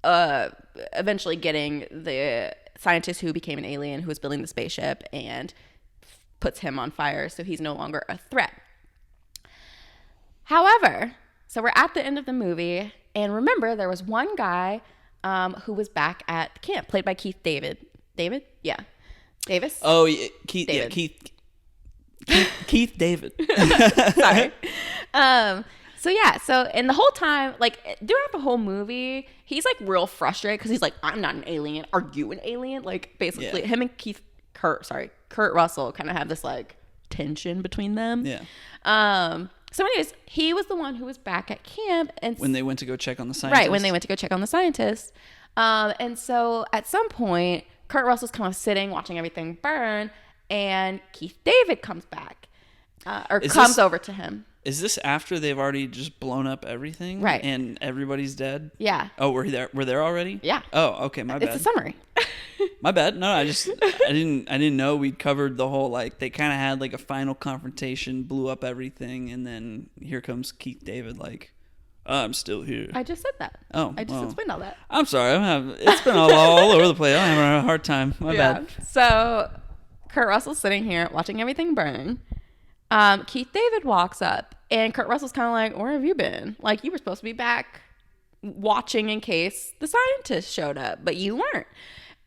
eventually getting the scientist who became an alien who was building the spaceship and puts him on fire, so he's no longer a threat. However, so we're at the end of the movie, and remember, there was one guy who was back at the camp, played by Keith David. David? Yeah. Davis? Oh, yeah. Keith. David. Yeah, Keith David. Sorry. So in the whole time, like, throughout the whole movie, he's like real frustrated because he's like, I'm not an alien. Are you an alien? Like, basically, him and Kurt Russell kind of have this like tension between them. Yeah. So anyways, he was the one who was back at camp, and when they went to go check on the scientist. Right, when they went to go check on the scientist. And so at some point, Kurt Russell's kind of sitting, watching everything burn, and Keith David comes back, comes over to him. Is this after they've already just blown up everything? Right. And everybody's dead? Yeah. Oh, we're there already? Yeah. Oh, okay, my bad. It's a summary. My bad. No, I didn't know we'd covered the whole, like, they kind of had like a final confrontation, blew up everything, and then here comes Keith David like, I'm still here. I just said that. Oh. I just explained all that. I'm sorry. It's been all over the place. I'm having a hard time. My bad. So Kurt Russell's sitting here watching everything burn. Keith David walks up, and Kurt Russell's kind of like, where have you been? Like, you were supposed to be back watching in case the scientists showed up, but you weren't.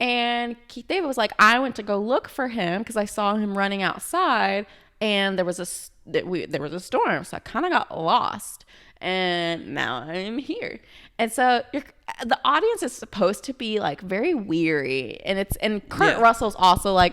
And Keith David was like, I went to go look for him because I saw him running outside, and there was a storm, so I kind of got lost, and now I'm here. And so the audience is supposed to be like very weary, and Kurt Russell's also like,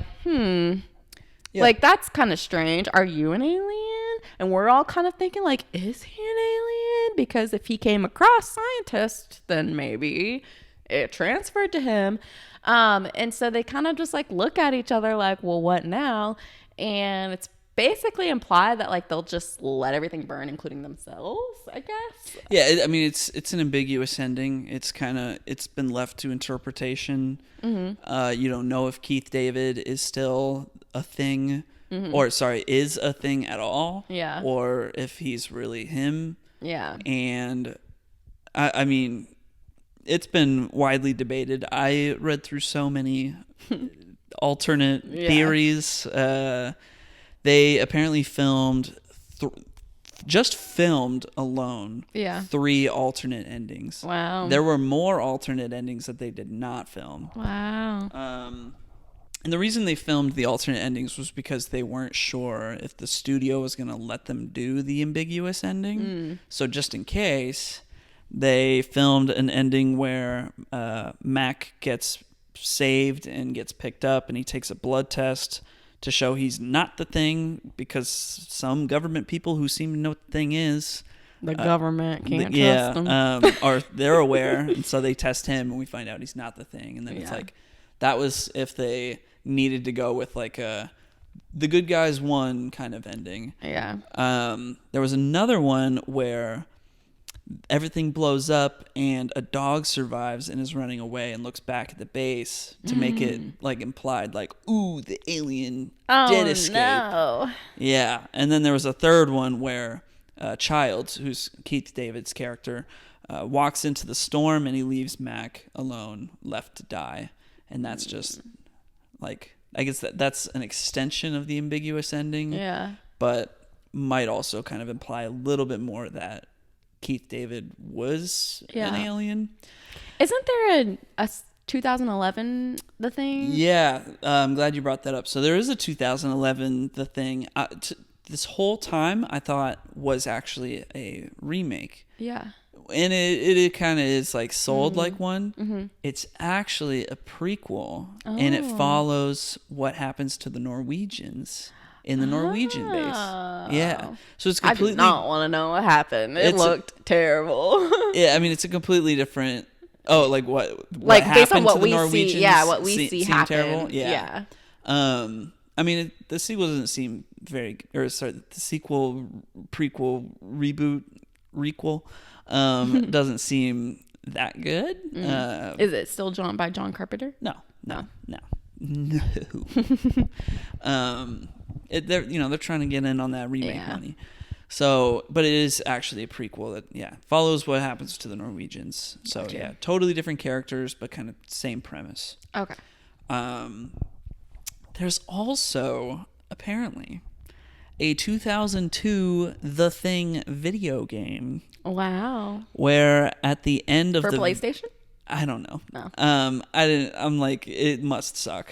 like, that's kind of strange. Are you an alien? And we're all kind of thinking like, is he an alien? Because if he came across scientists, then maybe it transferred to him. And so they kind of just like look at each other like, well, what now? And it's basically implied that like they'll just let everything burn, including themselves, I guess. Yeah, I mean, it's an ambiguous ending. It's been left to interpretation. Mm-hmm. You don't know if Keith David is still a thing, is a thing at all. Yeah. Or if he's really him. Yeah. And I mean, it's been widely debated. I read through so many alternate theories. They apparently filmed just filmed alone, Yeah. 3 alternate endings. Wow. There were more alternate endings that they did not film. Wow. And the reason they filmed the alternate endings was because they weren't sure if the studio was going to let them do the ambiguous ending. So just in case, they filmed an ending where Mac gets saved and gets picked up, and he takes a blood test to show he's not the Thing, because some government people who seem to know what the Thing is, the government can't trust them. they're aware, and so they test him, and we find out he's not the Thing. And then it's like, that was if they needed to go with like the good guys won kind of ending. Yeah. There was another one where everything blows up and a dog survives and is running away and looks back at the base to make it like implied, like, ooh, the alien did escape. No. Yeah. And then there was a third one where Childs, who's Keith David's character, walks into the storm and he leaves Mac alone, left to die. And that's just like, I guess that's an extension of the ambiguous ending. Yeah. But might also kind of imply a little bit more that Keith David was an alien. Isn't there a 2011 The Thing? Yeah, I'm glad you brought that up. So there is a 2011 The Thing. This whole time I thought was actually a remake. Yeah. And it kind of is like sold like one. Mm-hmm. It's actually a prequel, and it follows what happens to the Norwegians in the Norwegian base. Yeah. So it's completely... I did not want to know what happened. It looked terrible. Yeah, I mean, it's a completely different... Oh, like what like based on what to the we Norwegians? See. Yeah, what we see happen. Terrible? Yeah. I mean, the sequel doesn't seem very... Or sorry, the sequel, prequel, reboot, requel doesn't seem that good. Is it still by John Carpenter? No. They're trying to get in on that remake money. So, but it is actually a prequel that follows what happens to the Norwegians. So Gotcha. Totally different characters, but kind of same premise. Okay. There's also apparently a 2002 The Thing video game. Wow. Where at the end of For PlayStation? I don't know. No. I'm like, it must suck.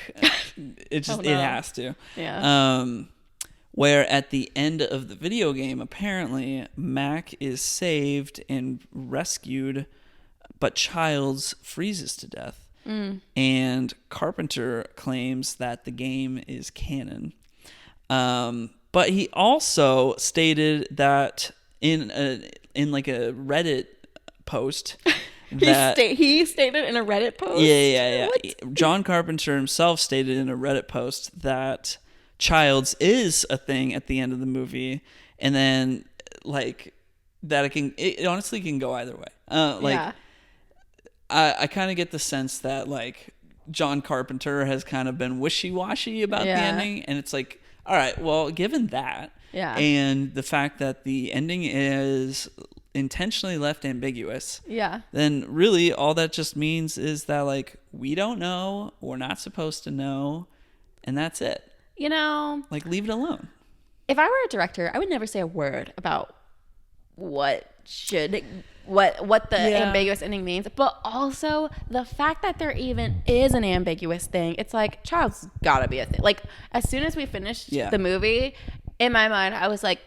It just, it has to. Yeah. Where at the end of the video game, apparently Mac is saved and rescued, but Childs freezes to death. And Carpenter claims that the game is canon. But he also stated that in like a Reddit post that he stated in a Reddit post. Yeah. John Carpenter himself stated in a Reddit post that Childs is a thing at the end of the movie, and then like that it honestly can go either way. I kind of get the sense that like John Carpenter has kind of been wishy-washy about the ending, and it's like, all right, well, given that, and the fact that the ending is intentionally left ambiguous, then really all that just means is that like we don't know, we're not supposed to know, and that's it. Like, leave it alone. If I were a director, I would never say a word about what the ambiguous ending means, but also the fact that there even is an ambiguous thing. It's like, Child's gotta be a thing. Like, as soon as we finished the movie, in my mind, I was like,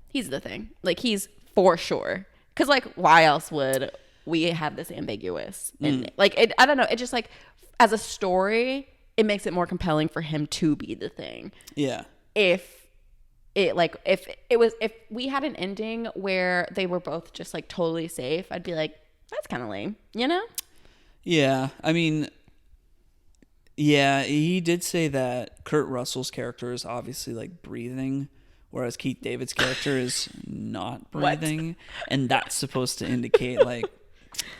he's the Thing. Like, he's for sure. Because, like, why else would we have this ambiguous? Like, I don't know. It just, like, as a story, it makes it more compelling for him to be the Thing. Yeah. If we had an ending where they were both just, like, totally safe, I'd be like, that's kind of lame, you know? Yeah. I mean, yeah, he did say that Kurt Russell's character is obviously, like, breathing, whereas Keith David's character is not breathing. And that's supposed to indicate, like,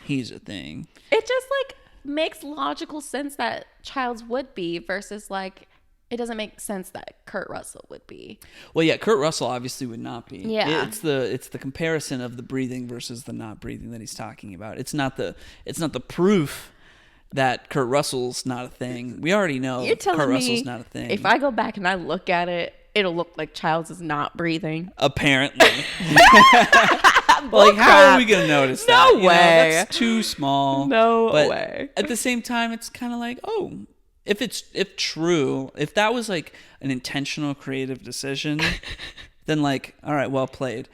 he's a thing. It just, like, makes logical sense that Childs would be versus, like, it doesn't make sense that Kurt Russell would be. Well, yeah, Kurt Russell obviously would not be. Yeah. It's the comparison of the breathing versus the not breathing that he's talking about. It's not the proof that Kurt Russell's not a thing. We already know Kurt Russell's not a thing. If I go back and I look at it it'll look like Childs is not breathing. Apparently. Like, how are we going to notice that? No way. That's too small. No but way. At the same time, it's kind of like, oh, if that was like an intentional creative decision, then like, all right, well played.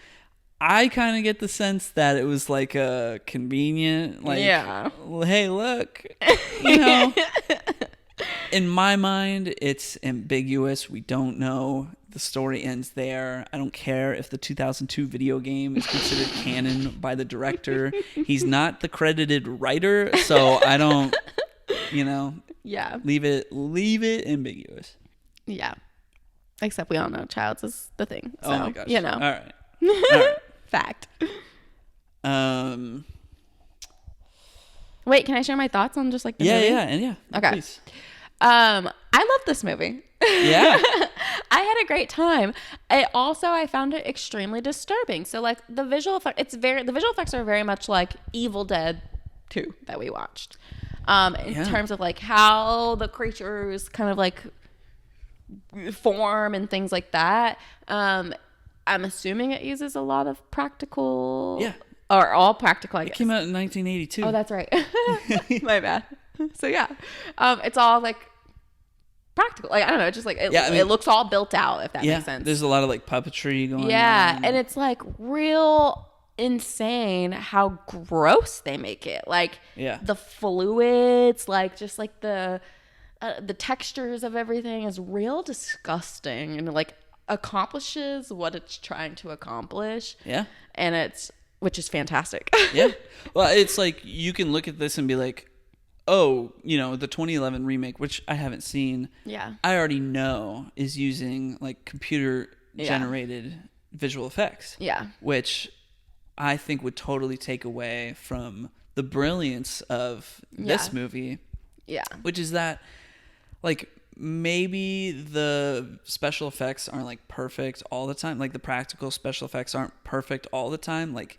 I kind of get the sense that it was like a convenient, like, hey, look, you know, in my mind, it's ambiguous. We don't know. The story ends there. I don't care if the 2002 video game is considered canon by the director. He's not the credited writer, so I don't, you know, leave it ambiguous. Yeah. Except we all know Childs is the thing. So, oh my gosh. You know. All right. Fact. Wait, can I share my thoughts on just like the movie? Okay. Please. I love this movie. Yeah. I had a great time. I found it extremely disturbing. So like the visual effects are very much like Evil Dead 2 that we watched. In terms of like how the creatures kind of like form and things like that. I'm assuming it uses a lot of practical. Yeah. Or all practical, I guess. It came out in 1982. Oh, that's right. My bad. So yeah, it's all like practical. Like I don't know, it's just like it looks all built out. If that makes sense. There's a lot of like puppetry going on. Yeah, and it's like real insane how gross they make it. Like the fluids, like just like the textures of everything is real disgusting and like accomplishes what it's trying to accomplish. Yeah, and which is fantastic. Yeah, well, it's like you can look at this and be like, oh, you know, the 2011 remake, which I haven't seen. Yeah, I already know is using like computer generated visual effects. Yeah, which I think would totally take away from the brilliance of this movie. Yeah, which is that like maybe the special effects aren't like perfect all the time. Like the practical special effects aren't perfect all the time. Like,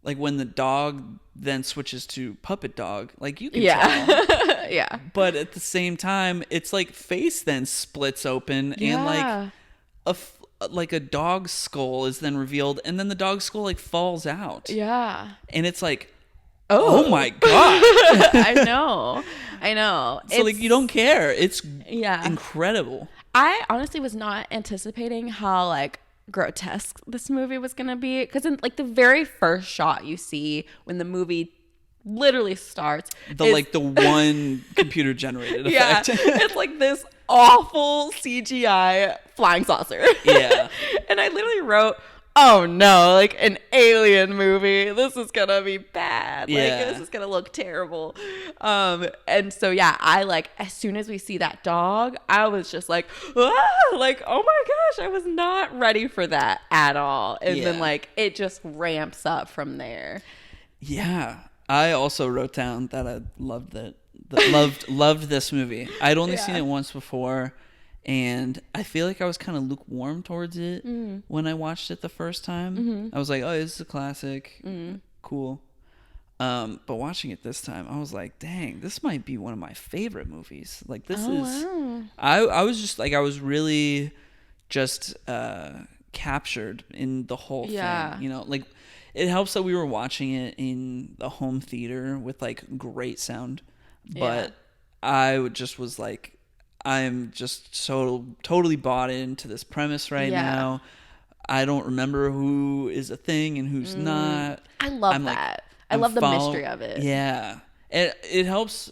like when the dog then switches to puppet dog, like you can tell. Yeah. But at the same time, it's like face then splits open and like a dog's skull is then revealed and then the dog's skull like falls out. Yeah. And it's like, oh my God. I know. So like you don't care. It's incredible. I honestly was not anticipating how like grotesque this movie was going to be. Because in like the very first shot you see when the movie literally starts. The one computer generated effect. Yeah, it's like this awful CGI flying saucer. Yeah. And I literally wrote, oh no, like an alien movie. This is gonna be bad. Yeah. Like this is gonna look terrible. And so yeah, I like as soon as we see that dog, I was just like, like, oh my gosh, I was not ready for that at all. And then like it just ramps up from there. Yeah. I also wrote down that I loved it. Loved this movie. I'd only seen it once before. And I feel like I was kind of lukewarm towards it when I watched it the first time. I was like, oh, this is a classic. Cool. But watching it this time, I was like, dang, this might be one of my favorite movies. Like, this is... Wow. I was just, like, I was really just captured in the whole thing. You know, like, it helps that we were watching it in the home theater with, like, great sound. But I just was like... I'm just so totally bought into this premise right now. I don't remember who is a thing and who's not. I love that. I love the mystery of it. Yeah. And it helps.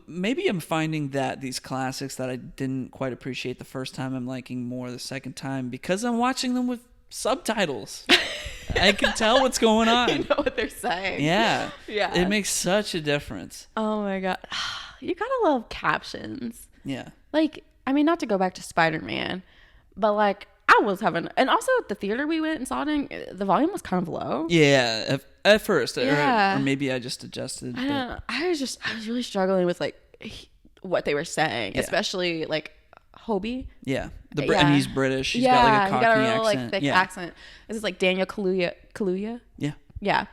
Maybe I'm finding that these classics that I didn't quite appreciate the first time, I'm liking more the second time because I'm watching them with subtitles. I can tell what's going on. You know what they're saying. Yeah. Yeah. It makes such a difference. Oh my God. You gotta love captions. Yeah. Like, I mean, not to go back to Spider-Man, but like, I was having, and also at the theater we went and saw it in, the volume was kind of low. Yeah, at first. Or maybe I just adjusted. I don't know. I was really struggling with like what they were saying, especially like Hobie. Yeah. And he's British. He's got like a Cockney accent. Real, like, thick accent. This is like Daniel Kaluuya. Yeah. Yeah.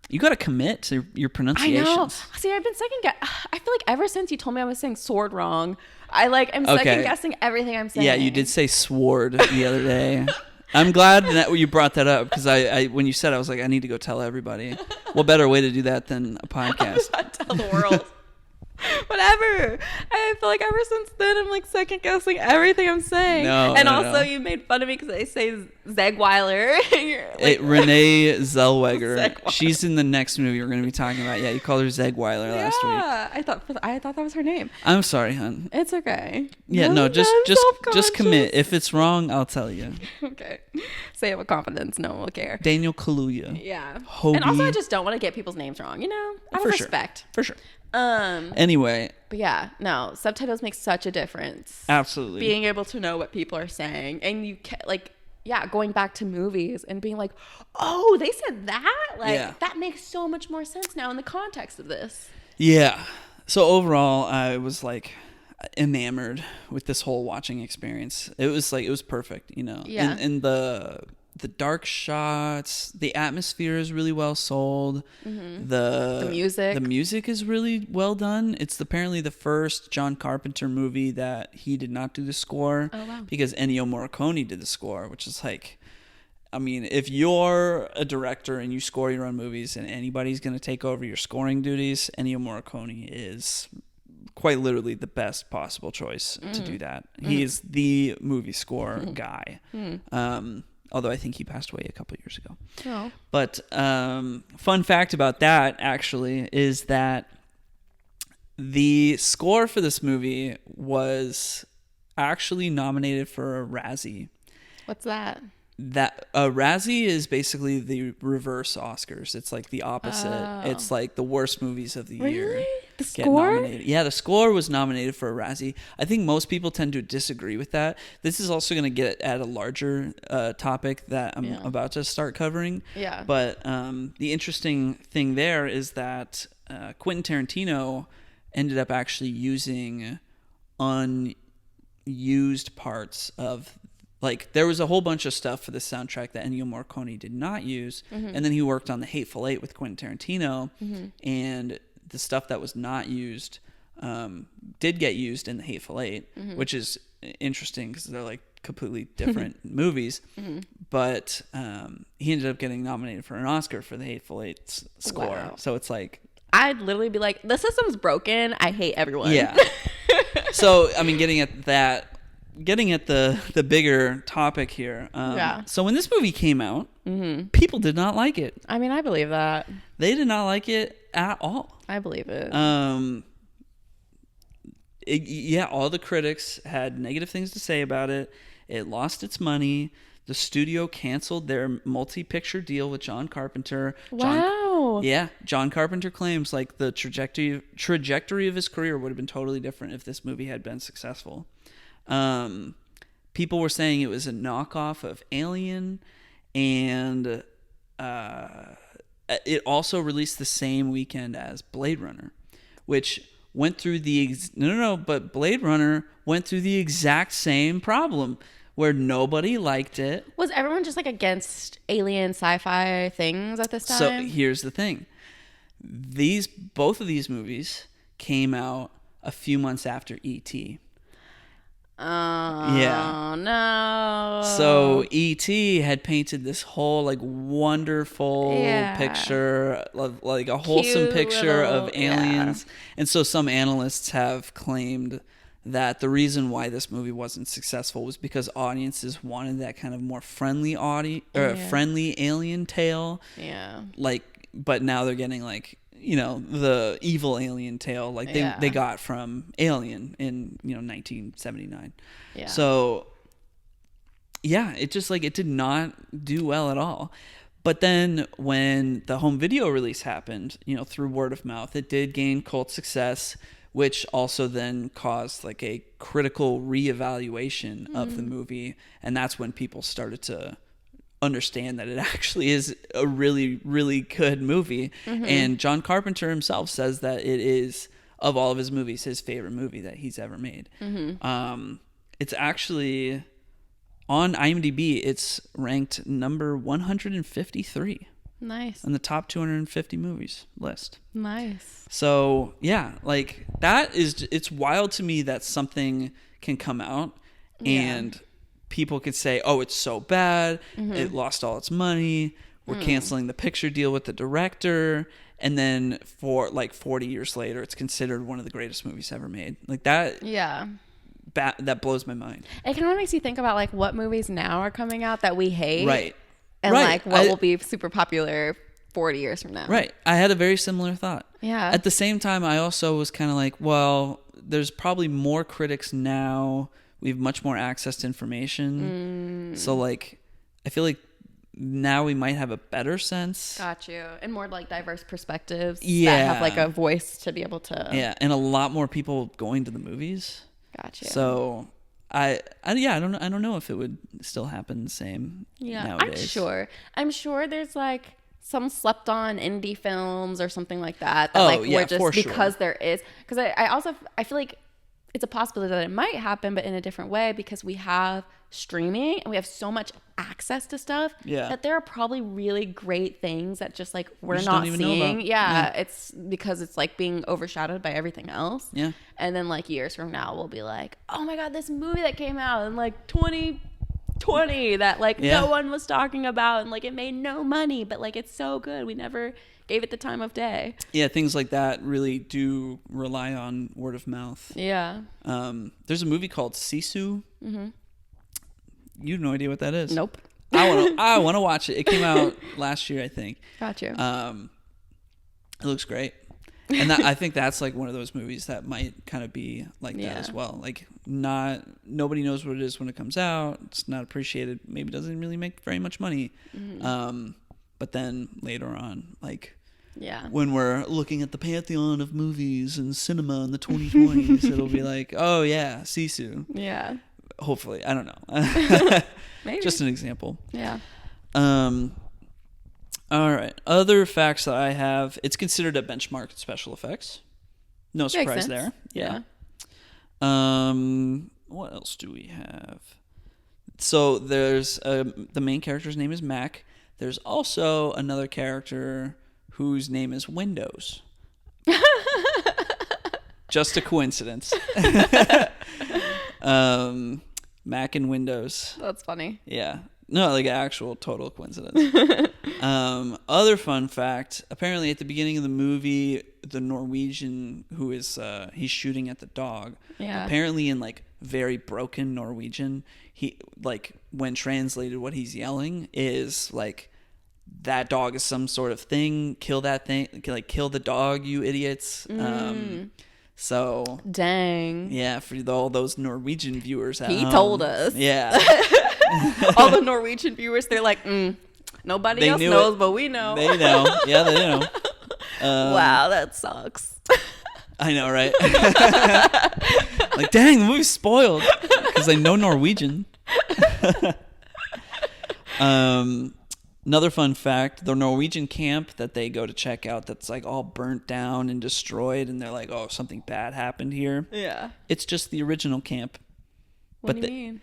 You got to commit to your pronunciations. I know. See, I've been I feel like ever since you told me I was saying sword wrong, I'm second guessing everything I'm saying. Yeah, you did say sword the other day. I'm glad that you brought that up because I when you said it, I was like, I need to go tell everybody. What better way to do that than a podcast? Tell the world. Whatever. I feel like ever since then, I'm like second guessing everything I'm saying. No. You made fun of me because I say Zegweiler. Renee Zellweger. She's in the next movie we're going to be talking about. Yeah, you called her Zegweiler last week. Yeah, I thought that was her name. I'm sorry, hon. It's okay. Yeah, just commit. If it's wrong, I'll tell you. Okay. Say it with confidence. No one will care. Daniel Kaluuya. Yeah. Hobie. And also, I just don't want to get people's names wrong. Out of respect. For sure. Anyway. But yeah, no, subtitles make such a difference. Absolutely. Being able to know what people are saying. And you can, going back to movies and being like, oh, they said that? That makes so much more sense now in the context of this. Yeah. So overall, I was enamored with this whole watching experience. It was perfect, Yeah. And the dark shots, the atmosphere is really well sold. Mm-hmm. The music is really well done. It's apparently the first John Carpenter movie that he did not do the score. Oh, wow. Because Ennio Morricone did the score, which is if you're a director and you score your own movies and anybody's going to take over your scoring duties, Ennio Morricone is quite literally the best possible choice to do that. He is the movie score guy. Although I think he passed away a couple of years ago. Oh. But fun fact about that, actually, is that the score for this movie was actually nominated for a Razzie. What's that? That a Razzie is basically the reverse Oscars. It's the opposite. Oh. It's the worst movies of the year. Really? The score? Nominated. Yeah, the score was nominated for a Razzie. I think most people tend to disagree with that. This is also going to get at a larger topic that I'm about to start covering. Yeah. But the interesting thing there is that Quentin Tarantino ended up actually using unused parts of there was a whole bunch of stuff for the soundtrack that Ennio Morricone did not use, and then he worked on The Hateful Eight with Quentin Tarantino, and the stuff that was not used did get used in The Hateful Eight, which is interesting because they're completely different movies. But he ended up getting nominated for an Oscar for The Hateful Eight's score. Wow. So it's I'd literally be like, the system's broken. I hate everyone. Yeah. So getting at the bigger topic here. So when this movie came out, people did not like it. I believe that. They did not like it at all. I believe it. All the critics had negative things to say about it. It lost its money. The studio canceled their multi-picture deal with John Carpenter. Wow. John Carpenter claims the trajectory of his career would have been totally different if this movie had been successful. People were saying it was a knockoff of Alien, and it also released the same weekend as Blade Runner, which went through but Blade Runner went through the exact same problem where nobody liked it. Was everyone just against alien sci-fi things at this time? So here's the thing. Both of these movies came out a few months after E.T. Oh, no. So E.T. had painted this whole wonderful picture, a wholesome picture of aliens. And so some analysts have claimed that the reason why this movie wasn't successful was because audiences wanted that kind of more friendly friendly alien tale. Yeah. But now they're getting the evil alien tale they got from Alien in 1979. Yeah. So it just it did not do well at all. But then when the home video release happened, through word of mouth, it did gain cult success, which also then caused a critical reevaluation of the movie, and that's when people started to understand that it actually is a really, really good movie. And John Carpenter himself says that it is, of all of his movies, his favorite movie that he's ever made. It's actually on IMDb, it's ranked number 153 Nice. On the top 250 movies list. Nice. So, yeah, like that is, it's wild to me that something can come out and people could say, oh, it's so bad. It lost all its money. We're canceling the picture deal with the director. And then for like 40 years later, it's considered one of the greatest movies ever made. Like that. Yeah. That blows my mind. It kind of makes you think about like what movies now are coming out that we hate. Right. And like what will be super popular 40 years from now. Right. I had a very similar thought. Yeah. At the same time, I also was kind of like, well, there's probably more critics now. We have much more access to information. So like, I feel like now we might have a better sense. Got you. And more like diverse perspectives that have like a voice to be able to. Yeah. And a lot more people going to the movies. Got you. So I don't know if it would still happen the same nowadays. I'm sure there's like some slept on indie films or something like that we're just because there is, because I feel like it's a possibility that it might happen, but in a different way, because we have streaming and we have so much access to stuff that there are probably really great things that just like we're not seeing. It's because it's like being overshadowed by everything else. And then like years from now we'll be like, oh my god, this movie that came out in like 2020 that like no one was talking about and like it made no money, but like it's so good, we never gave it the time of day. Things like that really do rely on word of mouth. There's a movie called Sisu. You have no idea what that is. Nope. I want to watch it. It came out last year, I think. Got you. It looks great. And I think that's like one of those movies that might kind of be like that as well. Like nobody knows what it is when it comes out. It's not appreciated. Maybe doesn't really make very much money. But then later on, like when we're looking at the pantheon of movies and cinema in the 2020s, it'll be like, oh yeah, Sisu. Yeah. Hopefully. I don't know. Maybe. Just an example. Yeah. All right. Other facts that I have, it's considered a benchmark in special effects. No surprise there. Yeah. What else do we have? So there's the main character's name is Mac. There's also another character whose name is Windows. Just a coincidence. Mac and Windows. That's funny. Yeah. No, like an actual total coincidence. Other fun fact, apparently at the beginning of the movie, the Norwegian who is he's shooting at the dog. Yeah. Apparently in like very broken Norwegian, he like when translated what he's yelling is like, that dog is some sort of thing, kill that thing, like kill the dog, you idiots. So dang. Yeah, for all those Norwegian viewers at he home. Told us. Yeah. All the Norwegian viewers, they're like, nobody else knows, but we know. They know. Yeah, they know. Wow, that sucks. I know, right? Like, dang, the movie's spoiled because they know Norwegian. Another fun fact, the Norwegian camp that they go to check out that's like all burnt down and destroyed, and they're like, oh, something bad happened here. Yeah. It's just the original camp. What do you mean?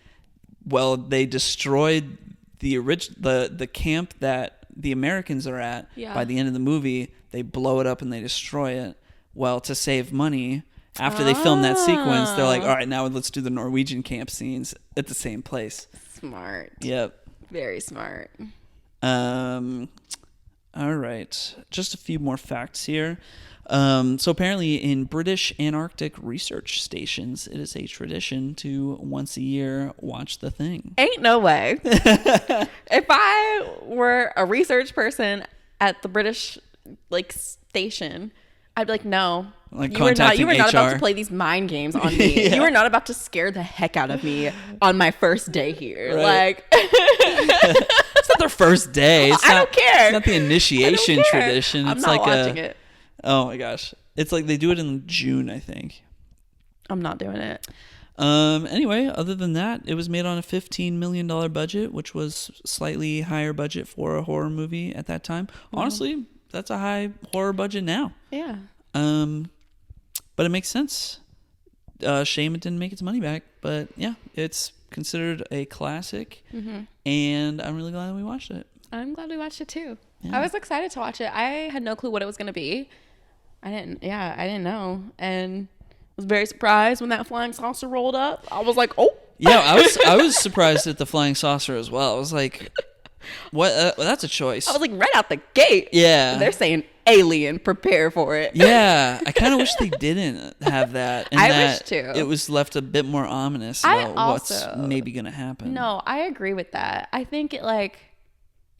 Well, they destroyed the camp that the Americans are at. Yeah. By the end of the movie, they blow it up and they destroy it. Well, to save money, after they film that sequence, they're like, all right, now let's do the Norwegian camp scenes at the same place. Smart. Yep. Very smart. All right. Just a few more facts here. So apparently in British Antarctic research stations, it is a tradition to once a year watch The Thing. Ain't no way. If I were a research person at the British like station, I'd be like, no. Like you were not HR. about to play these mind games on me. Yeah. You were not about to scare the heck out of me on my first day here. Right. Like it's not their first day. I don't care. It's not the initiation tradition. I'm it's not like watching it. Oh my gosh. It's like they do it in June, I think. I'm not doing it. Anyway, other than that, it was made on a $15 million budget, which was slightly higher budget for a horror movie at that time. Honestly, that's a high horror budget now. Yeah. But it makes sense. Shame it didn't make its money back. But yeah, it's considered a classic. And I'm really glad that we watched it. I'm glad we watched it too. Yeah. I was excited to watch it. I had no clue what it was going to be. I didn't know. And was very surprised when that flying saucer rolled up. I was like, oh. Yeah, I was surprised at the flying saucer as well. I was like, what? That's a choice. I was like, right out the gate. Yeah. They're saying alien, prepare for it. Yeah. I kind of wish they didn't have that. And wish too. It was left a bit more ominous about what's maybe going to happen. No, I agree with that. I think it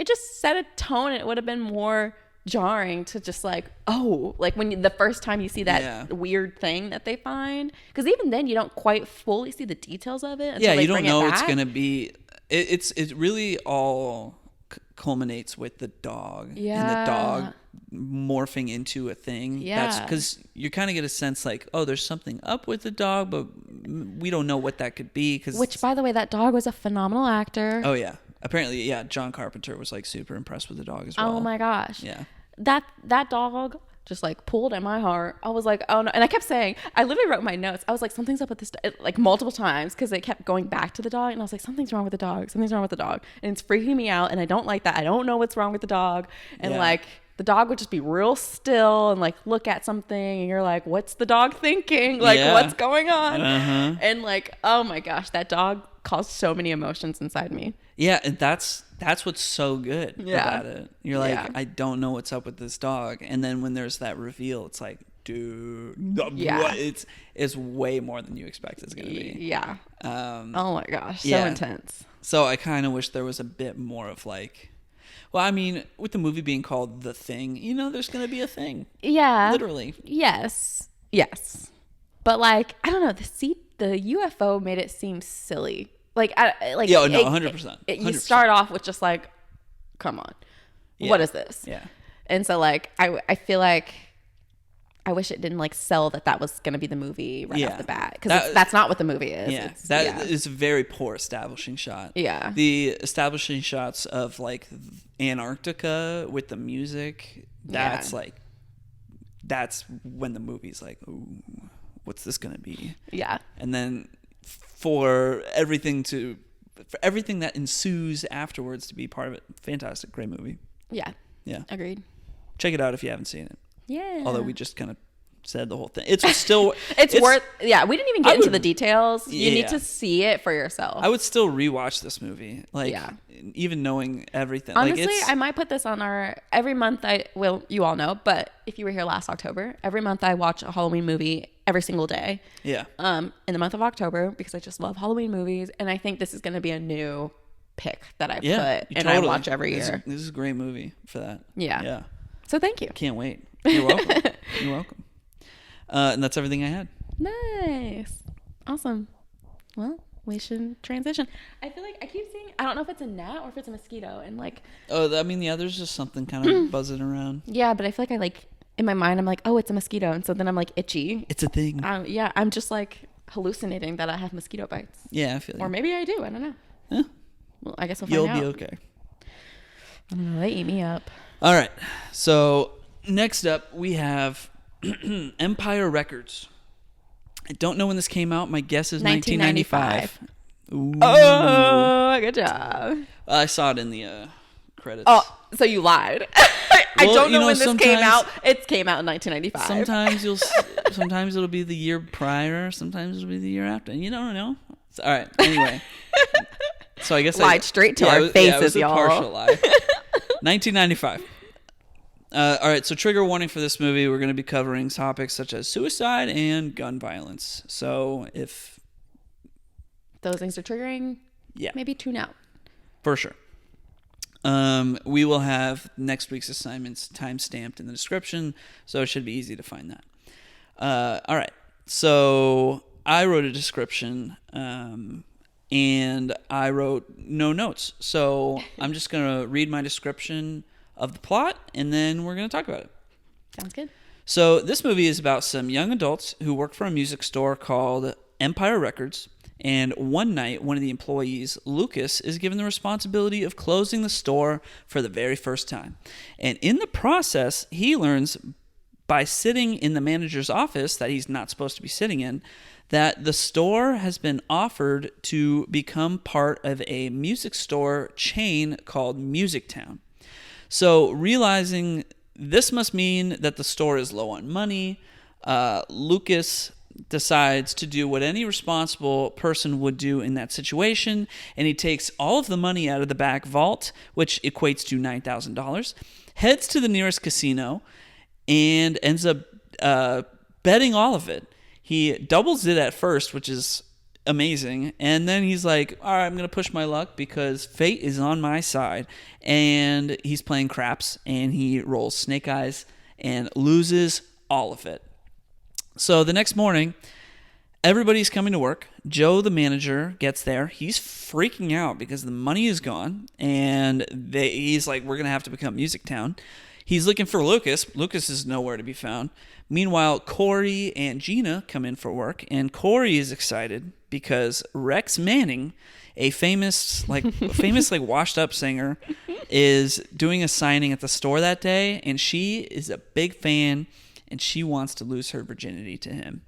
just set a tone. It would have been more jarring to just like, oh, like when the first time you see that weird thing that they find, because even then you don't quite fully see the details of it until you don't know it's gonna be. It really all culminates with the dog and the dog morphing into a thing. That's because you kind of get a sense like, oh, there's something up with the dog, but we don't know what that could be. Which, by the way, that dog was a phenomenal actor. Oh yeah. Apparently, John Carpenter was like super impressed with the dog as well. Oh my gosh. Yeah. That dog just like pulled at my heart. I was like, oh no. And I kept saying, I literally wrote my notes. I was like, something's up with this dog, like multiple times, because it kept going back to the dog. And I was like, something's wrong with the dog. Something's wrong with the dog. And it's freaking me out. And I don't like that. I don't know what's wrong with the dog. And like, the dog would just be real still and like look at something. And you're like, what's the dog thinking? Like, what's going on? Uh-huh. And like, oh my gosh, that dog caused so many emotions inside me. Yeah, and that's what's so good about it. You're like, I don't know what's up with this dog, and then when there's that reveal, it's like, dude, what? It's way more than you expect it's gonna be. Yeah. Oh my gosh, so intense. So I kind of wish there was a bit more of like, well, I mean, with the movie being called The Thing, there's gonna be a thing. Yeah. Literally. Yes. But like, I don't know, the UFO made it seem silly. Like, no, 100%. You start off with just like, come on, what is this? Yeah. And so like, I feel like I wish it didn't like sell that was going to be the movie right off the bat, because that's not what the movie is. Yeah, that is a very poor establishing shot. Yeah. The establishing shots of like Antarctica with the music, that's when the movie's like, ooh, what's this going to be? Yeah. And then for everything that ensues afterwards to be part of it. Fantastic. Great movie. Yeah. Agreed. Check it out if you haven't seen it. Yeah. Although we just kind of said the whole thing. It's still... it's worth... Yeah, we didn't even get into the details. You need to see it for yourself. I would still rewatch this movie. Like, even knowing everything. Honestly, like I might put this on our... Every month you all know, but if you were here last October, every month I watch a Halloween movie every single day. Yeah. In the month of October, because I just love Halloween movies, and I think this is going to be a new pick that I put and I watch every year. This is a great movie for that. Yeah. So thank you. Can't wait. You're welcome. You're welcome. And that's everything I had. Nice. Awesome. Well, we should transition. I feel like I keep seeing, I don't know if it's a gnat or if it's a mosquito, and like... Oh, I mean, there's just something kind of buzzing around. Yeah, but I feel like I like... In my mind, I'm like, oh, it's a mosquito. And so then I'm like itchy. It's a thing. I'm just like hallucinating that I have mosquito bites. Yeah, I feel you. Or maybe I do. I don't know. Yeah. Well, I guess we'll find out. You'll be okay. I don't know. They eat me up. All right. So next up, we have Empire Records. I don't know when this came out. My guess is 1995. Ooh. Oh, good job. I saw it in the credits. Oh, so you lied. I don't know when this came out. It came out in 1995. Sometimes it'll be the year prior. Sometimes it'll be the year after. You don't know. All right. Anyway. So I guess lied straight to our faces, y'all. It was a partial lie. 1995. All right. So trigger warning for this movie. We're going to be covering topics such as suicide and gun violence. So if those things are triggering, maybe tune out. For sure. We will have next week's assignments time-stamped in the description, so it should be easy to find that. All right. So I wrote a description, and I wrote no notes. So I'm just going to read my description of the plot, and then we're going to talk about it. Sounds good. So this movie is about some young adults who work for a music store called Empire Records. And one night, one of the employees, Lucas, is given the responsibility of closing the store for the very first time. And in the process, he learns by sitting in the manager's office that he's not supposed to be sitting in, that the store has been offered to become part of a music store chain called Music Town. So realizing this must mean that the store is low on money, Lucas decides to do what any responsible person would do in that situation, and he takes all of the money out of the back vault, which equates to $9,000, heads to the nearest casino, and ends up betting all of it. He doubles it at first, which is amazing, and then he's like, all right, I'm going to push my luck because fate is on my side, and he's playing craps, and he rolls snake eyes and loses all of it. So the next morning, everybody's coming to work. Joe, the manager, gets there. He's freaking out because the money is gone, and he's like, we're going to have to become Music Town. He's looking for Lucas. Lucas is nowhere to be found. Meanwhile, Corey and Gina come in for work, and Corey is excited because Rex Manning, a famous washed up singer, is doing a signing at the store that day, and she is a big fan, and she wants to lose her virginity to him.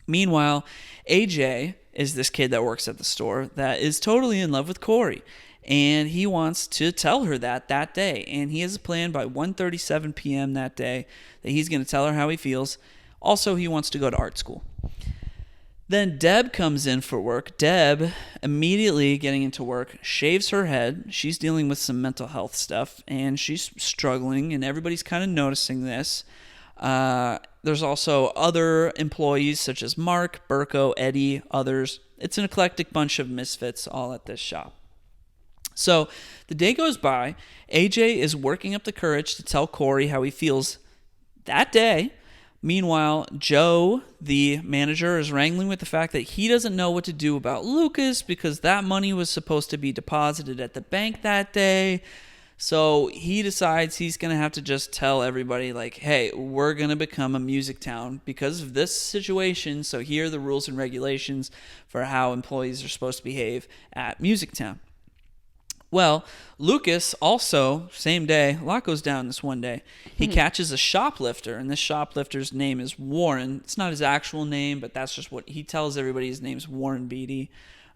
Meanwhile, AJ is this kid that works at the store that is totally in love with Corey, and he wants to tell her that day, and he has a plan by 1:37 p.m. that day that he's going to tell her how he feels. Also, he wants to go to art school. Then Deb comes in for work. Deb, immediately getting into work, shaves her head. She's dealing with some mental health stuff, and she's struggling, and everybody's kind of noticing this. There's also other employees such as Mark, Burko, Eddie, others. It's an eclectic bunch of misfits all at this shop. So the day goes by. AJ is working up the courage to tell Corey how he feels that day. Meanwhile, Joe, the manager, is wrangling with the fact that he doesn't know what to do about Lucas because that money was supposed to be deposited at the bank that day. So he decides he's going to have to just tell everybody, like, hey, we're going to become a Music Town because of this situation. So here are the rules and regulations for how employees are supposed to behave at Music Town. Well, Lucas also, same day, a lot goes down this one day. He catches a shoplifter, and this shoplifter's name is Warren. It's not his actual name, but that's just what he tells everybody. His name's Warren Beatty.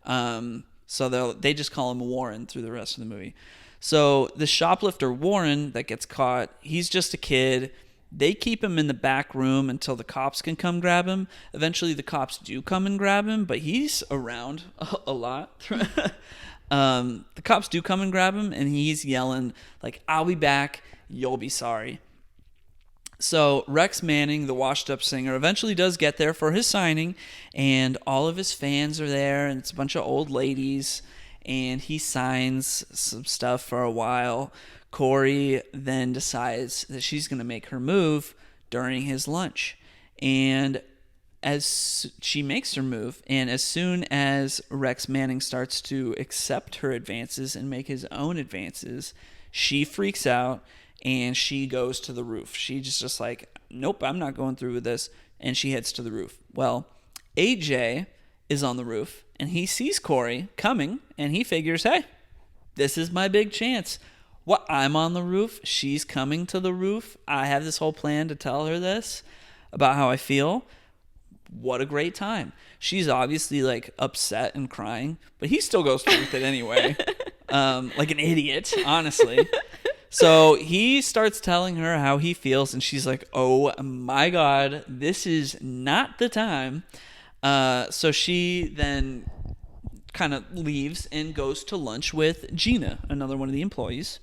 So they just call him Warren through the rest of the movie. So the shoplifter Warren that gets caught, he's just a kid. They keep him in the back room until the cops can come grab him. Eventually the cops do come and grab him, but he's around a lot. The cops do come and grab him, and he's yelling, like, I'll be back, you'll be sorry. So Rex Manning, the washed-up singer, eventually does get there for his signing, and all of his fans are there, and it's a bunch of old ladies, and he signs some stuff for a while. Corey then decides that she's going to make her move during his lunch, and as she makes her move, and as soon as Rex Manning starts to accept her advances and make his own advances, she freaks out and she goes to the roof. She just like, nope, I'm not going through with this, and she heads to the roof. Well, AJ is on the roof, and he sees Corey coming, and he figures, hey, this is my big chance. What? I'm on the roof. She's coming to the roof. I have this whole plan to tell her this about how I feel. What a great time. She's obviously like upset and crying, but he still goes through with it anyway. Like an idiot, honestly. So he starts telling her how he feels, and she's like, oh my God, this is not the time. So she then kind of leaves and goes to lunch with Gina, another one of the employees.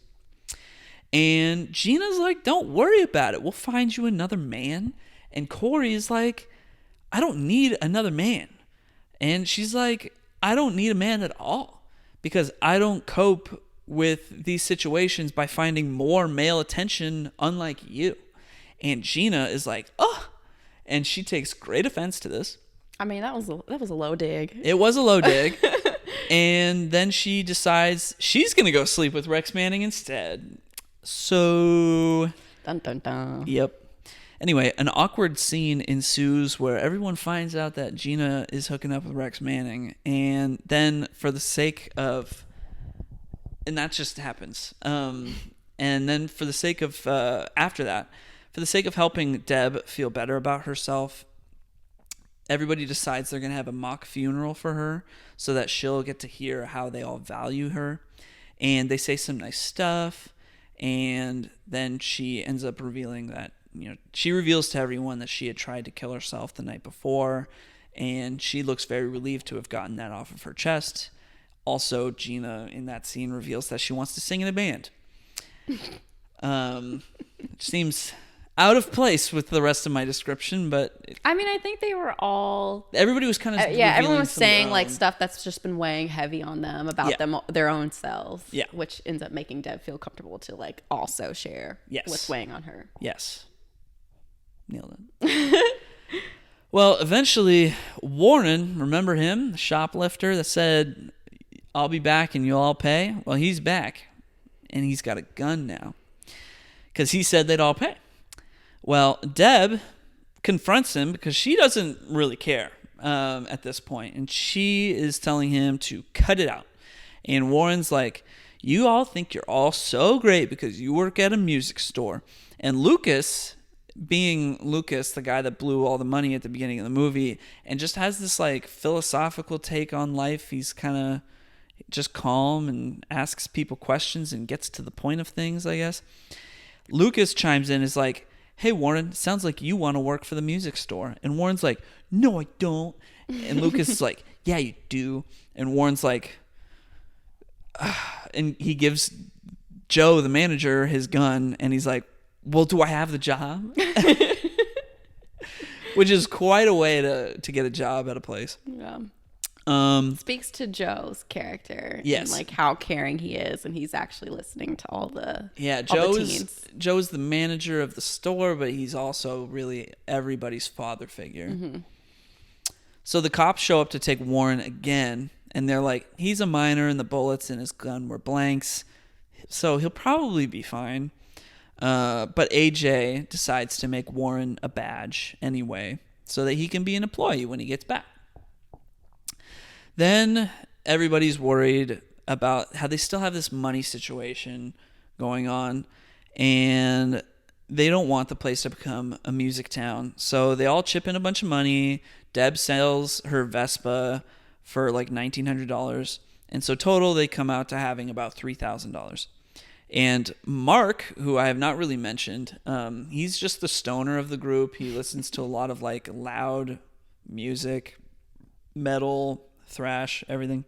And Gina's like, don't worry about it. We'll find you another man. And Corey is like, I don't need another man. And she's like, I don't need a man at all because I don't cope with these situations by finding more male attention unlike you. And Gina is like, oh, and she takes great offense to this. I mean, that was a low dig. It was a low dig. And then she decides she's going to go sleep with Rex Manning instead. So, dun, dun, dun. Yep. Anyway, an awkward scene ensues where everyone finds out that Gina is hooking up with Rex Manning, and then for the sake of, and that just happens, and then for the sake of, after that, for the sake of helping Deb feel better about herself, everybody decides they're going to have a mock funeral for her so that she'll get to hear how they all value her, and they say some nice stuff. And then she ends up revealing that, she reveals to everyone that she had tried to kill herself the night before, and she looks very relieved to have gotten that off of her chest. Also, Gina in that scene reveals that she wants to sing in a band. Which seems out of place with the rest of my description, but I think they were all. Everybody was kind of everyone was saying like stuff that's just been weighing heavy on them about their own selves. Yeah, which ends up making Deb feel comfortable to like also share what's weighing on her. Yes, nailed it. Well, eventually, Warren, remember him, the shoplifter that said, "I'll be back and you'll all pay." Well, he's back, and he's got a gun now because he said they'd all pay. Well, Deb confronts him because she doesn't really care at this point, and she is telling him to cut it out. And Warren's like, "You all think you're all so great because you work at a music store." And Lucas, being Lucas, the guy that blew all the money at the beginning of the movie, and just has this like philosophical take on life. He's kind of just calm and asks people questions and gets to the point of things, I guess. Lucas chimes in, is like, "Hey, Warren, sounds like you want to work for the music store." And Warren's like, "No, I don't." And Lucas is like, "Yeah, you do." And Warren's like, and he gives Joe, the manager, his gun, and he's like, "Well, do I have the job?" Which is quite a way to get a job at a place. Yeah. Speaks to Joe's character. Yes. And like how caring he is, and he's actually listening to all the Joe's the manager of the store, but he's also really everybody's father figure. Mm-hmm. So the cops show up to take Warren again, and they're like, "He's a minor and the bullets in his gun were blanks, so he'll probably be fine." But AJ decides to make Warren a badge anyway so that he can be an employee when he gets back. Then everybody's worried about how they still have this money situation going on, and they don't want the place to become a music town. So they all chip in a bunch of money. Deb sells her Vespa for like $1,900. And so total, they come out to having about $3,000. And Mark, who I have not really mentioned, he's just the stoner of the group. He listens to a lot of like loud music, metal, thrash, everything.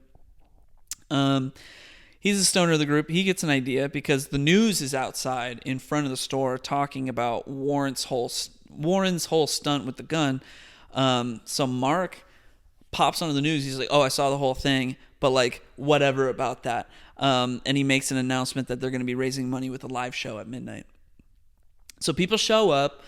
He's the stoner of the group. He gets an idea because the news is outside in front of the store talking about Warren's whole stunt with the gun. So Mark pops onto the news. He's like, "Oh, I saw the whole thing, but like whatever about that." And he makes an announcement that they're going to be raising money with a live show at midnight. So people show up.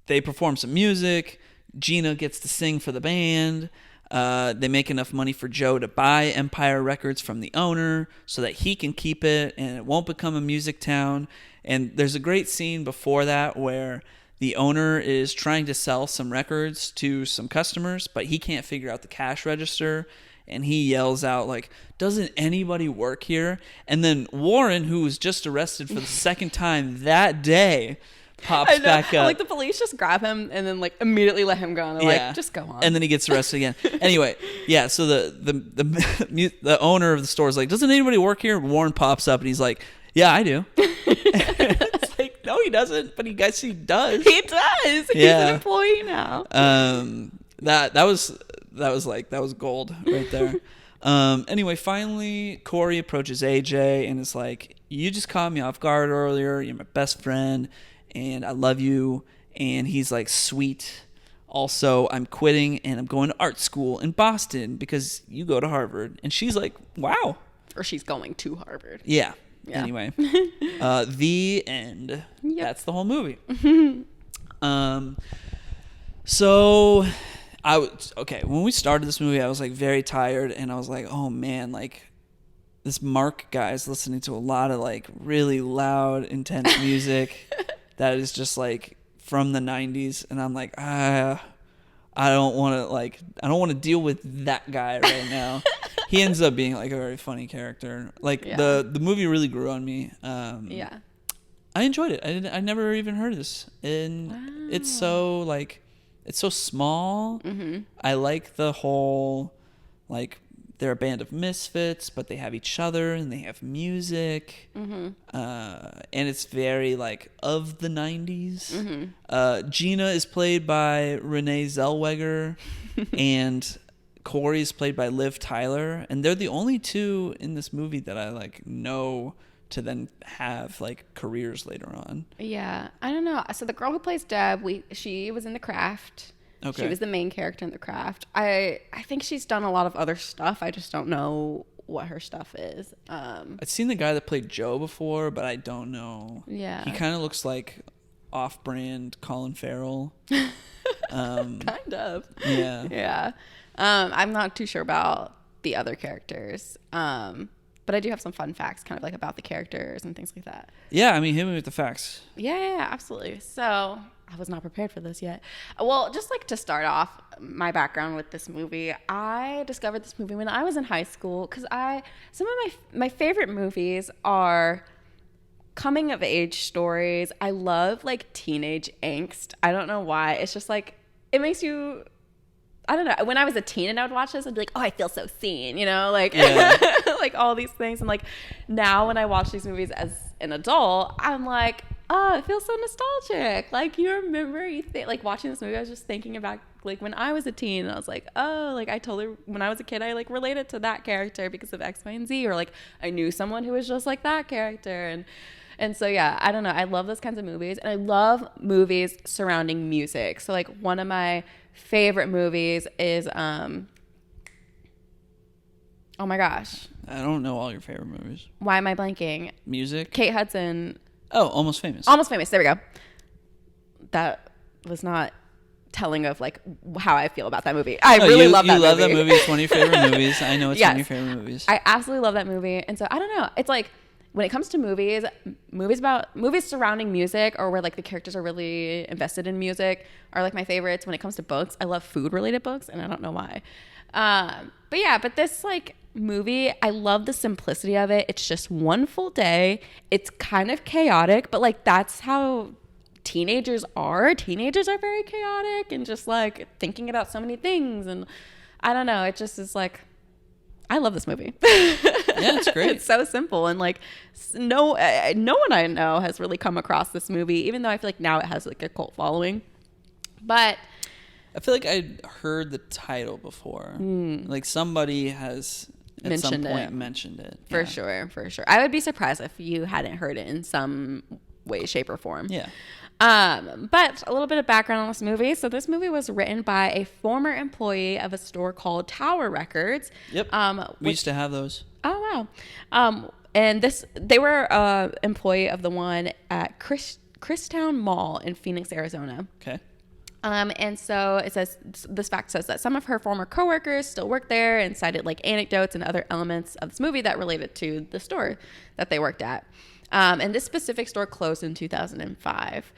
They perform some music. Gina gets to sing for the band. They make enough money for Joe to buy Empire Records from the owner so that he can keep it and it won't become a music town. And there's a great scene before that where the owner is trying to sell some records to some customers, but he can't figure out the cash register. And he yells out, like, "Doesn't anybody work here?" And then Warren, who was just arrested for the second time that day, pops back up. Like the police just grab him and then like immediately let him go. And they're like, "Just go on." And then he gets arrested again. Anyway, yeah. So the owner of the store is like, "Doesn't anybody work here?" Warren pops up and he's like, "Yeah, I do." It's like, no, he doesn't. But he does. He does. Yeah. He's an employee now. That was gold right there. Anyway, finally, Corey approaches AJ and is like, "You just caught me off guard earlier. You're my best friend, and I love you." And he's like, "Sweet. Also, I'm quitting, and I'm going to art school in Boston because you go to Harvard." And she's like, "Wow." Or she's going to Harvard. Yeah. Anyway, the end. Yep. That's the whole movie. So... when we started this movie, I was like very tired, and I was like, "Oh man, like this Mark guy is listening to a lot of like really loud, intense music that is just like from the 90s." And I'm like, I don't want to deal with that guy right now. He ends up being like a very funny character. Like the movie really grew on me. I enjoyed it. I never even heard of this, and it's so small. Mm-hmm. I like the whole like they're a band of misfits, but they have each other and they have music. And it's very like of the 90s. Gina is played by Renee Zellweger and Corey is played by Liv Tyler, and they're the only two in this movie that I like know to then have like careers later on. Yeah, I don't know. So the girl who plays Deb, she was in The Craft. Okay. She was the main character in The Craft. I think she's done a lot of other stuff. I just don't know what her stuff is. I've seen the guy that played Joe before, but I don't know. Yeah, he kind of looks like off-brand Colin Farrell. kind of. Yeah. Yeah. I'm not too sure about the other characters. But I do have some fun facts kind of like about the characters and things like that. Yeah, I mean, hit me with the facts. Yeah, absolutely. So I was not prepared for this yet. Well, just like to start off my background with this movie, I discovered this movie when I was in high school because some of my favorite movies are coming of age stories. I love like teenage angst. I don't know why. It's just like, it makes you, I don't know. When I was a teen and I would watch this, I'd be like, oh, I feel so seen, you know, like, like all these things. And like now when I watch these movies as an adult, I'm like, oh, it feels so nostalgic. Like you remember, like watching this movie, I was just thinking about like when I was a teen and I was like, oh, like I totally, when I was a kid, I like related to that character because of X, Y, and Z, or like I knew someone who was just like that character. And so, yeah, I don't know. I love those kinds of movies. And I love movies surrounding music. So, like, one of my favorite movies is, oh my gosh. I don't know all your favorite movies. Why am I blanking? Music? Kate Hudson. Oh, Almost Famous. Almost Famous. There we go. That was not telling of, like, how I feel about that movie. I really love that movie. You love that movie. It's one of your favorite movies. I know it's one of your favorite movies. I absolutely love that movie. And so, I don't know. It's like, when it comes to movies surrounding music or where like the characters are really invested in music are like my favorites. When it comes to books, I love food related books and I don't know why. But this like movie, I love the simplicity of it. It's just one full day. It's kind of chaotic, but like that's how teenagers are. Teenagers are very chaotic and just like thinking about so many things. And I don't know. It just is like, I love this movie. Yeah, it's great. It's so simple. And like no one I know has really come across this movie, even though I feel like now it has like a cult following. But I feel like I'd heard the title before. Like somebody has at some point mentioned it. For sure. I would be surprised if you hadn't heard it in some way, shape, or form. Yeah. But a little bit of background on this movie. So this movie was written by a former employee of a store called Tower Records. Yep. We used to have those. Oh, wow. And they were employee of the one at Christown Mall in Phoenix, Arizona. Okay. And so it says, this fact says that some of her former coworkers still work there and cited like anecdotes and other elements of this movie that related to the store that they worked at. And this specific store closed in 2005.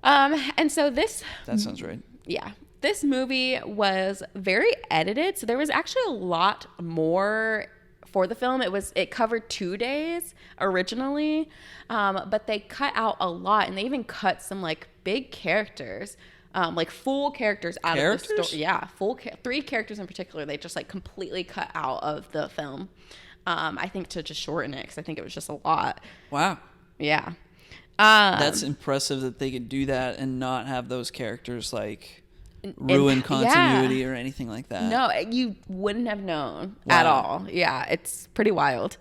And so that sounds right. Yeah. This movie was very edited. So there was actually a lot more for the film. It covered 2 days originally. But they cut out a lot, and they even cut some like big characters, like full characters out of the story. Yeah. 3 characters in particular. They just like completely cut out of the film. I think to just shorten it, because I think it was just a lot. Wow. Yeah. That's impressive that they could do that and not have those characters like ruin continuity or anything like that. No, you wouldn't have known at all. Yeah, it's pretty wild.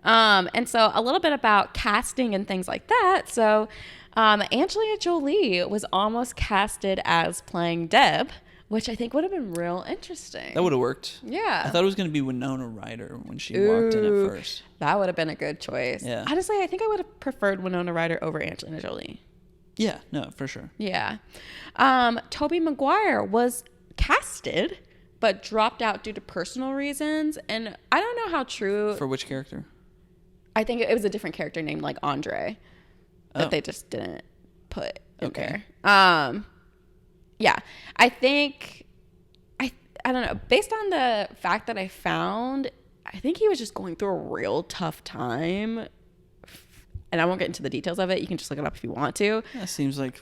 And so a little bit about casting and things like that. So Angelina Jolie was almost casted as playing Deb, which I think would have been real interesting. That would have worked. Yeah. I thought it was going to be Winona Ryder when she walked in at first. That would have been a good choice. Yeah. Honestly, I think I would have preferred Winona Ryder over Angelina Jolie. Yeah, no, for sure. Yeah. Tobey Maguire was casted, but dropped out due to personal reasons. And I don't know how true. For which character? I think it was a different character named like Andre that they just didn't put in there. Yeah, I think, I don't know, based on the fact that I found, I think he was just going through a real tough time, and I won't get into the details of it. You can just look it up if you want to. That seems like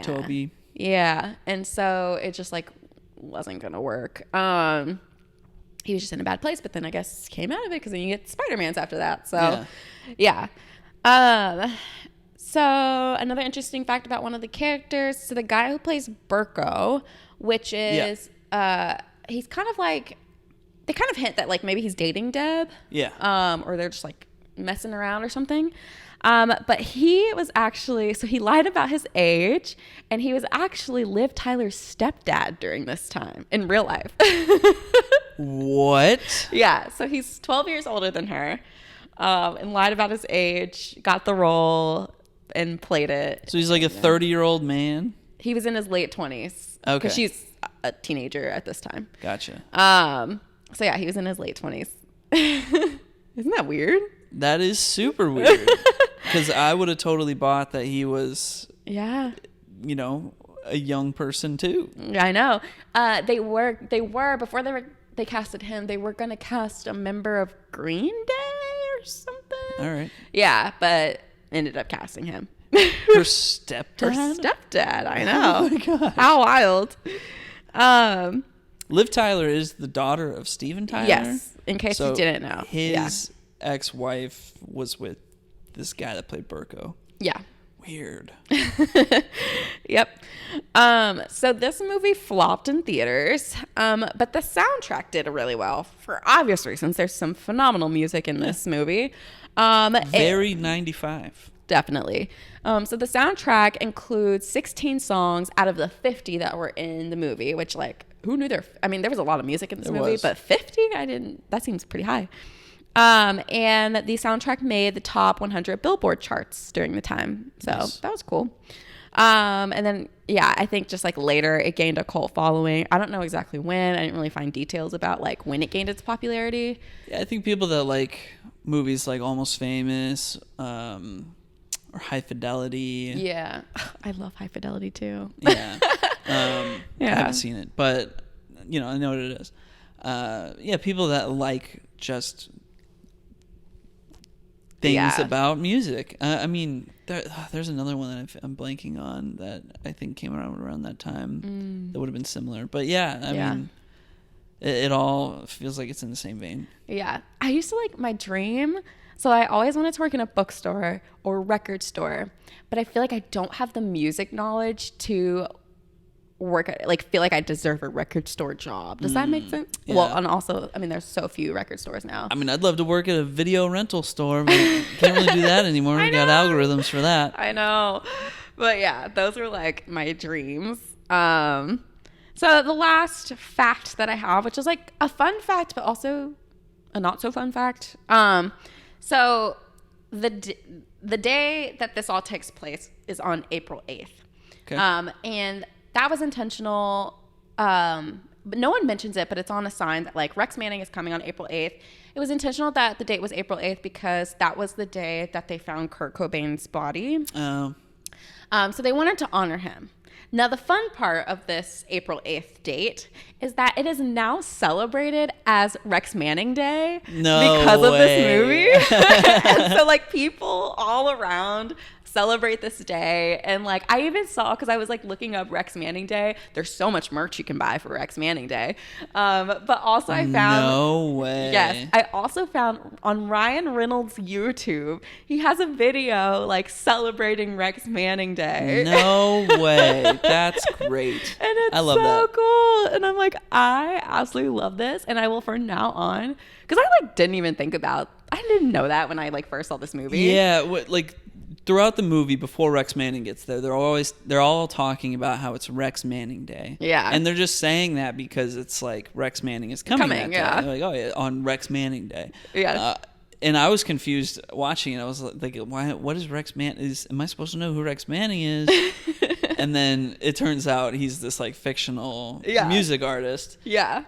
Toby. Yeah, and so it just like wasn't gonna work. And he was just in a bad place, but then I guess came out of it because then you get Spider-Mans after that. So, yeah. So another interesting fact about one of the characters. So the guy who plays Burko, which is, he's kind of like, they kind of hint that like maybe he's dating Deb. Yeah. Or they're just like messing around or something. But he was actually, so he lied about his age, and he was actually Liv Tyler's stepdad during this time in real life. What? Yeah. So he's 12 years older than her, and lied about his age, got the role, and played it. So he's like a 30-year-old man? He was in his late 20s. Okay. Because she's a teenager at this time. Gotcha. So yeah, he was in his late 20s. Isn't that weird? That is super weird. Because I would have totally bought that he was, Yeah. you know, a young person too. Yeah, I know. They were before they casted him, they were going to cast a member of Green Day or something. All right. Yeah, but ended up casting him. Her stepdad? Her stepdad, I know. Oh my gosh. How wild. Liv Tyler is the daughter of Steven Tyler? Yes, in case you didn't know. His ex-wife was with this guy that played Burko. Yeah. Weird. Yep. So this movie flopped in theaters, but the soundtrack did really well for obvious reasons. There's some phenomenal music in this movie. Very 95. Definitely. So the soundtrack includes 16 songs out of the 50 that were in the movie, which like, who knew there was a lot of music in this movie, but 50? That seems pretty high. And the soundtrack made the top 100 Billboard charts during the time. So that was cool. And then, I think just like later it gained a cult following. I don't know exactly when. I didn't really find details about like when it gained its popularity. Yeah, I think people that like movies like Almost Famous, or High Fidelity. Yeah. I love High Fidelity too. Yeah. I haven't seen it, but I know what it is. People that like just things about music. There's another one that I'm blanking on that I think came around that time that would have been similar. But I mean, it all feels like it's in the same vein. Yeah. I used to my dream. So I always wanted to work in a bookstore or record store, but I feel like I don't have the music knowledge to work feel like I deserve a record store job. Does that make sense? Yeah. Well, and also, there's so few record stores now. I'd love to work at a video rental store, but can't really do that anymore. We got algorithms for that. I know. But those were my dreams. So the last fact that I have, which is a fun fact, but also a not so fun fact. So the day that this all takes place is on April 8th. Okay. And that was intentional. But no one mentions it, but it's on a sign that Rex Manning is coming on April 8th. It was intentional that the date was April 8th because that was the day that they found Kurt Cobain's body. Oh. So they wanted to honor him. Now, the fun part of this April 8th date is that it is now celebrated as Rex Manning Day because of this movie. And so, people all around celebrate this day. And, I even saw, because I was, looking up Rex Manning Day. There's so much merch you can buy for Rex Manning Day. But also I found... No way. Yes. I also found on Ryan Reynolds' YouTube, he has a video, celebrating Rex Manning Day. No way. That's great. And it's so cool. And I'm I absolutely love this. And I will from now on, because I didn't even think about, I didn't know that when I first saw this movie. Yeah. Throughout the movie, before Rex Manning gets there, they're all talking about how it's Rex Manning Day. Yeah. And they're just saying that because it's Rex Manning is coming that day. They're oh yeah, on Rex Manning Day. Yeah. And I was confused watching it. I was why? What is Rex Manning? Am I supposed to know who Rex Manning is? And then it turns out he's this fictional music artist. Yeah.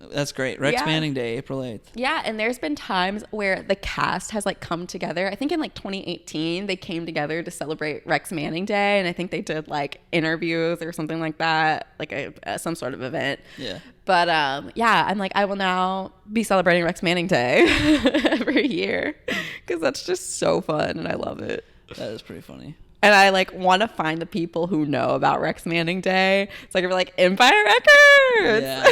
That's great. Rex Manning Day, April 8th. Yeah, and there's been times where the cast has come together. I think in 2018 they came together to celebrate Rex Manning Day, and I think they did interviews or something like that, some sort of event. Yeah. But I'm I will now be celebrating Rex Manning Day every year because that's just so fun and I love it. That is pretty funny. And I want to find the people who know about Rex Manning Day. So I can be Empire Records. Yeah.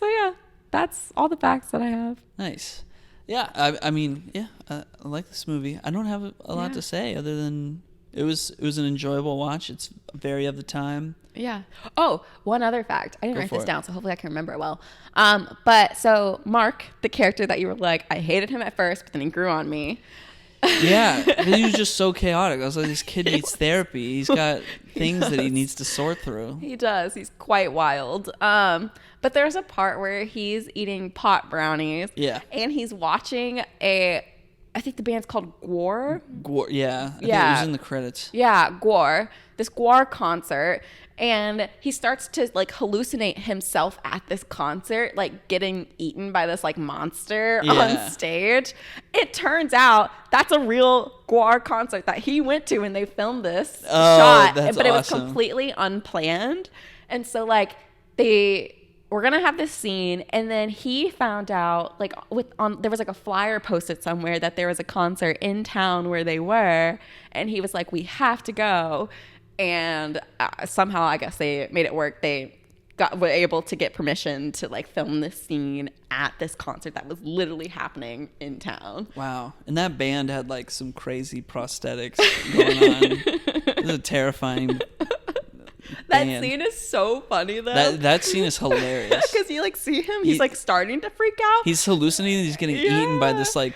So yeah, that's all the facts that I have. Nice. Yeah, I mean, yeah, I like this movie. I don't have a lot to say other than it was an enjoyable watch. It's very of the time. Yeah. Oh, one other fact. I didn't write this it. down, so hopefully I can remember it well. But so Mark, the character that you were like, I hated him at first, but then he grew on me. Yeah, he was just so chaotic. I was like, this kid needs therapy. He's got things that he needs to sort through. He does. He's quite wild. But there's a part where he's eating pot brownies. Yeah. And he's watching I think the band's called Gwar. Gwar, yeah. I think Yeah. it was in the credits. Yeah, Gwar. This Gwar concert. And he starts to like hallucinate himself at this concert, like getting eaten by this like monster on stage. It turns out that's a real Gwar concert that he went to and they filmed this shot. That's but it was awesome. completely unplanned. And so like we're gonna have this scene, and then he found out like there was like a flyer posted somewhere that there was a concert in town where they were, and he was like, we have to go. And somehow I guess they made it work. They were able to get permission to like film this scene at this concert that was literally happening in town. Wow. And that band had like some crazy prosthetics going on. It was a terrifying That band. scene is so funny though. That scene is hilarious. Because you like see him, he's like starting to freak out. He's hallucinating. He's getting eaten by this like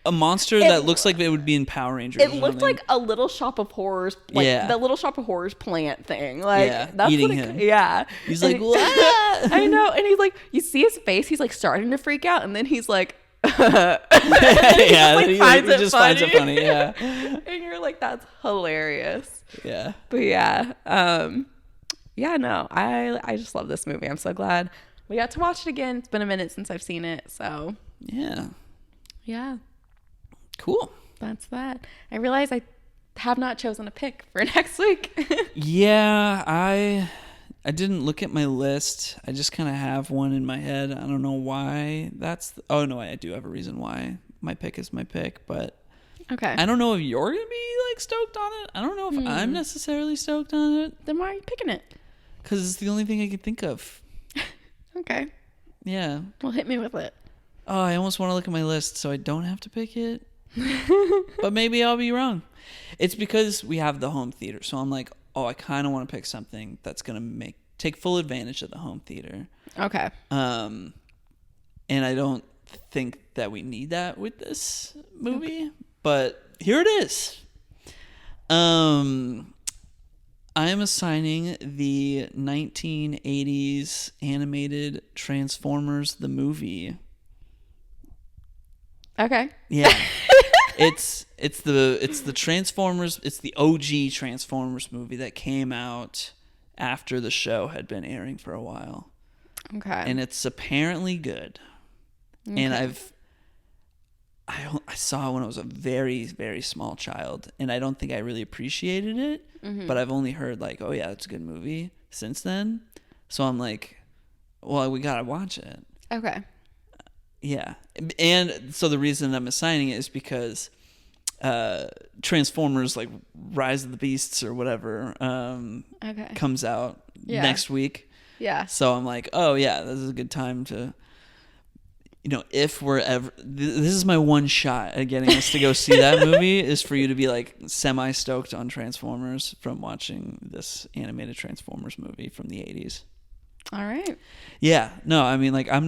a monster that looks like it would be in Power Rangers. It looked like a Little Shop of Horrors, like the Little Shop of Horrors plant thing. Like that's eating what him. Yeah, He's and like, what? I know, and he's like, you see his face. He's like starting to freak out, and then he's like, yeah, he just finds it funny. Yeah, and you're like, that's hilarious. Yeah, but yeah, no, I just love this movie. I'm so glad we got to watch it again. It's been a minute since I've seen it, so yeah. Cool. That's that. I realize I have not chosen a pick for next week. Yeah, I didn't look at my list. I just kind of have one in my head. I don't know why oh no, I do have a reason why my pick is my pick, but okay. I don't know if you're going to be like stoked on it. I don't know if I'm necessarily stoked on it. Then why are you picking it? Because it's the only thing I can think of. Okay. Yeah. Well, hit me with it. Oh, I almost want to look at my list so I don't have to pick it. But maybe I'll be wrong. It's because we have the home theater. So I'm like, I kind of want to pick something that's going to take full advantage of the home theater. Okay. And I don't think that we need that with this movie. Okay. But here it is. I am assigning the 1980s animated Transformers the movie. Okay. Yeah. It's the Transformers, it's the OG Transformers movie that came out after the show had been airing for a while. Okay. And it's apparently good. Okay. And I saw it when I was a very, very small child, and I don't think I really appreciated it, but I've only heard like, oh yeah, it's a good movie since then. So I'm like, well, we got to watch it. Okay. Yeah. And so the reason I'm assigning it is because Transformers like Rise of the Beasts or whatever comes out next week. Yeah. So I'm like, oh yeah, this is a good time to, if we're ever, this is my one shot at getting us to go see that movie is for you to be like semi-stoked on Transformers from watching this animated Transformers movie from the 80s. All right. Yeah. No, I mean like I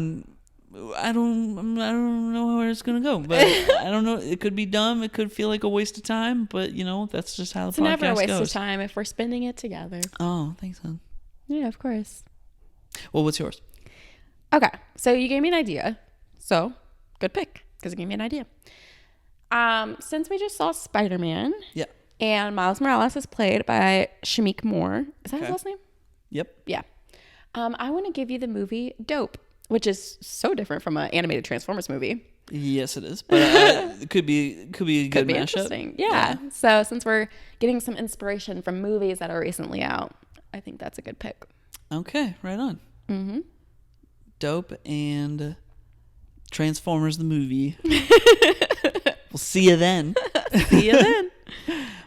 don't know where it's gonna go, but I don't know. It could be dumb. It could feel like a waste of time, but that's just how the podcast goes. It's never a waste of time if we're spending it together. Oh, thanks, hon. Yeah, of course. Well, what's yours? Okay, so you gave me an idea. So good pick because you gave me an idea. Since we just saw Spider-Man, and Miles Morales is played by Shameik Moore. Is that his last name? Yep. Yeah. I want to give you the movie Dope, which is so different from an animated Transformers movie. Yes, it is. But it could be a good mashup. Interesting. Yeah. So since we're getting some inspiration from movies that are recently out, I think that's a good pick. Okay, right on. Mm-hmm. Dope and Transformers the movie. We'll see you then. See you then.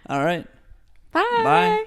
All right. Bye. Bye.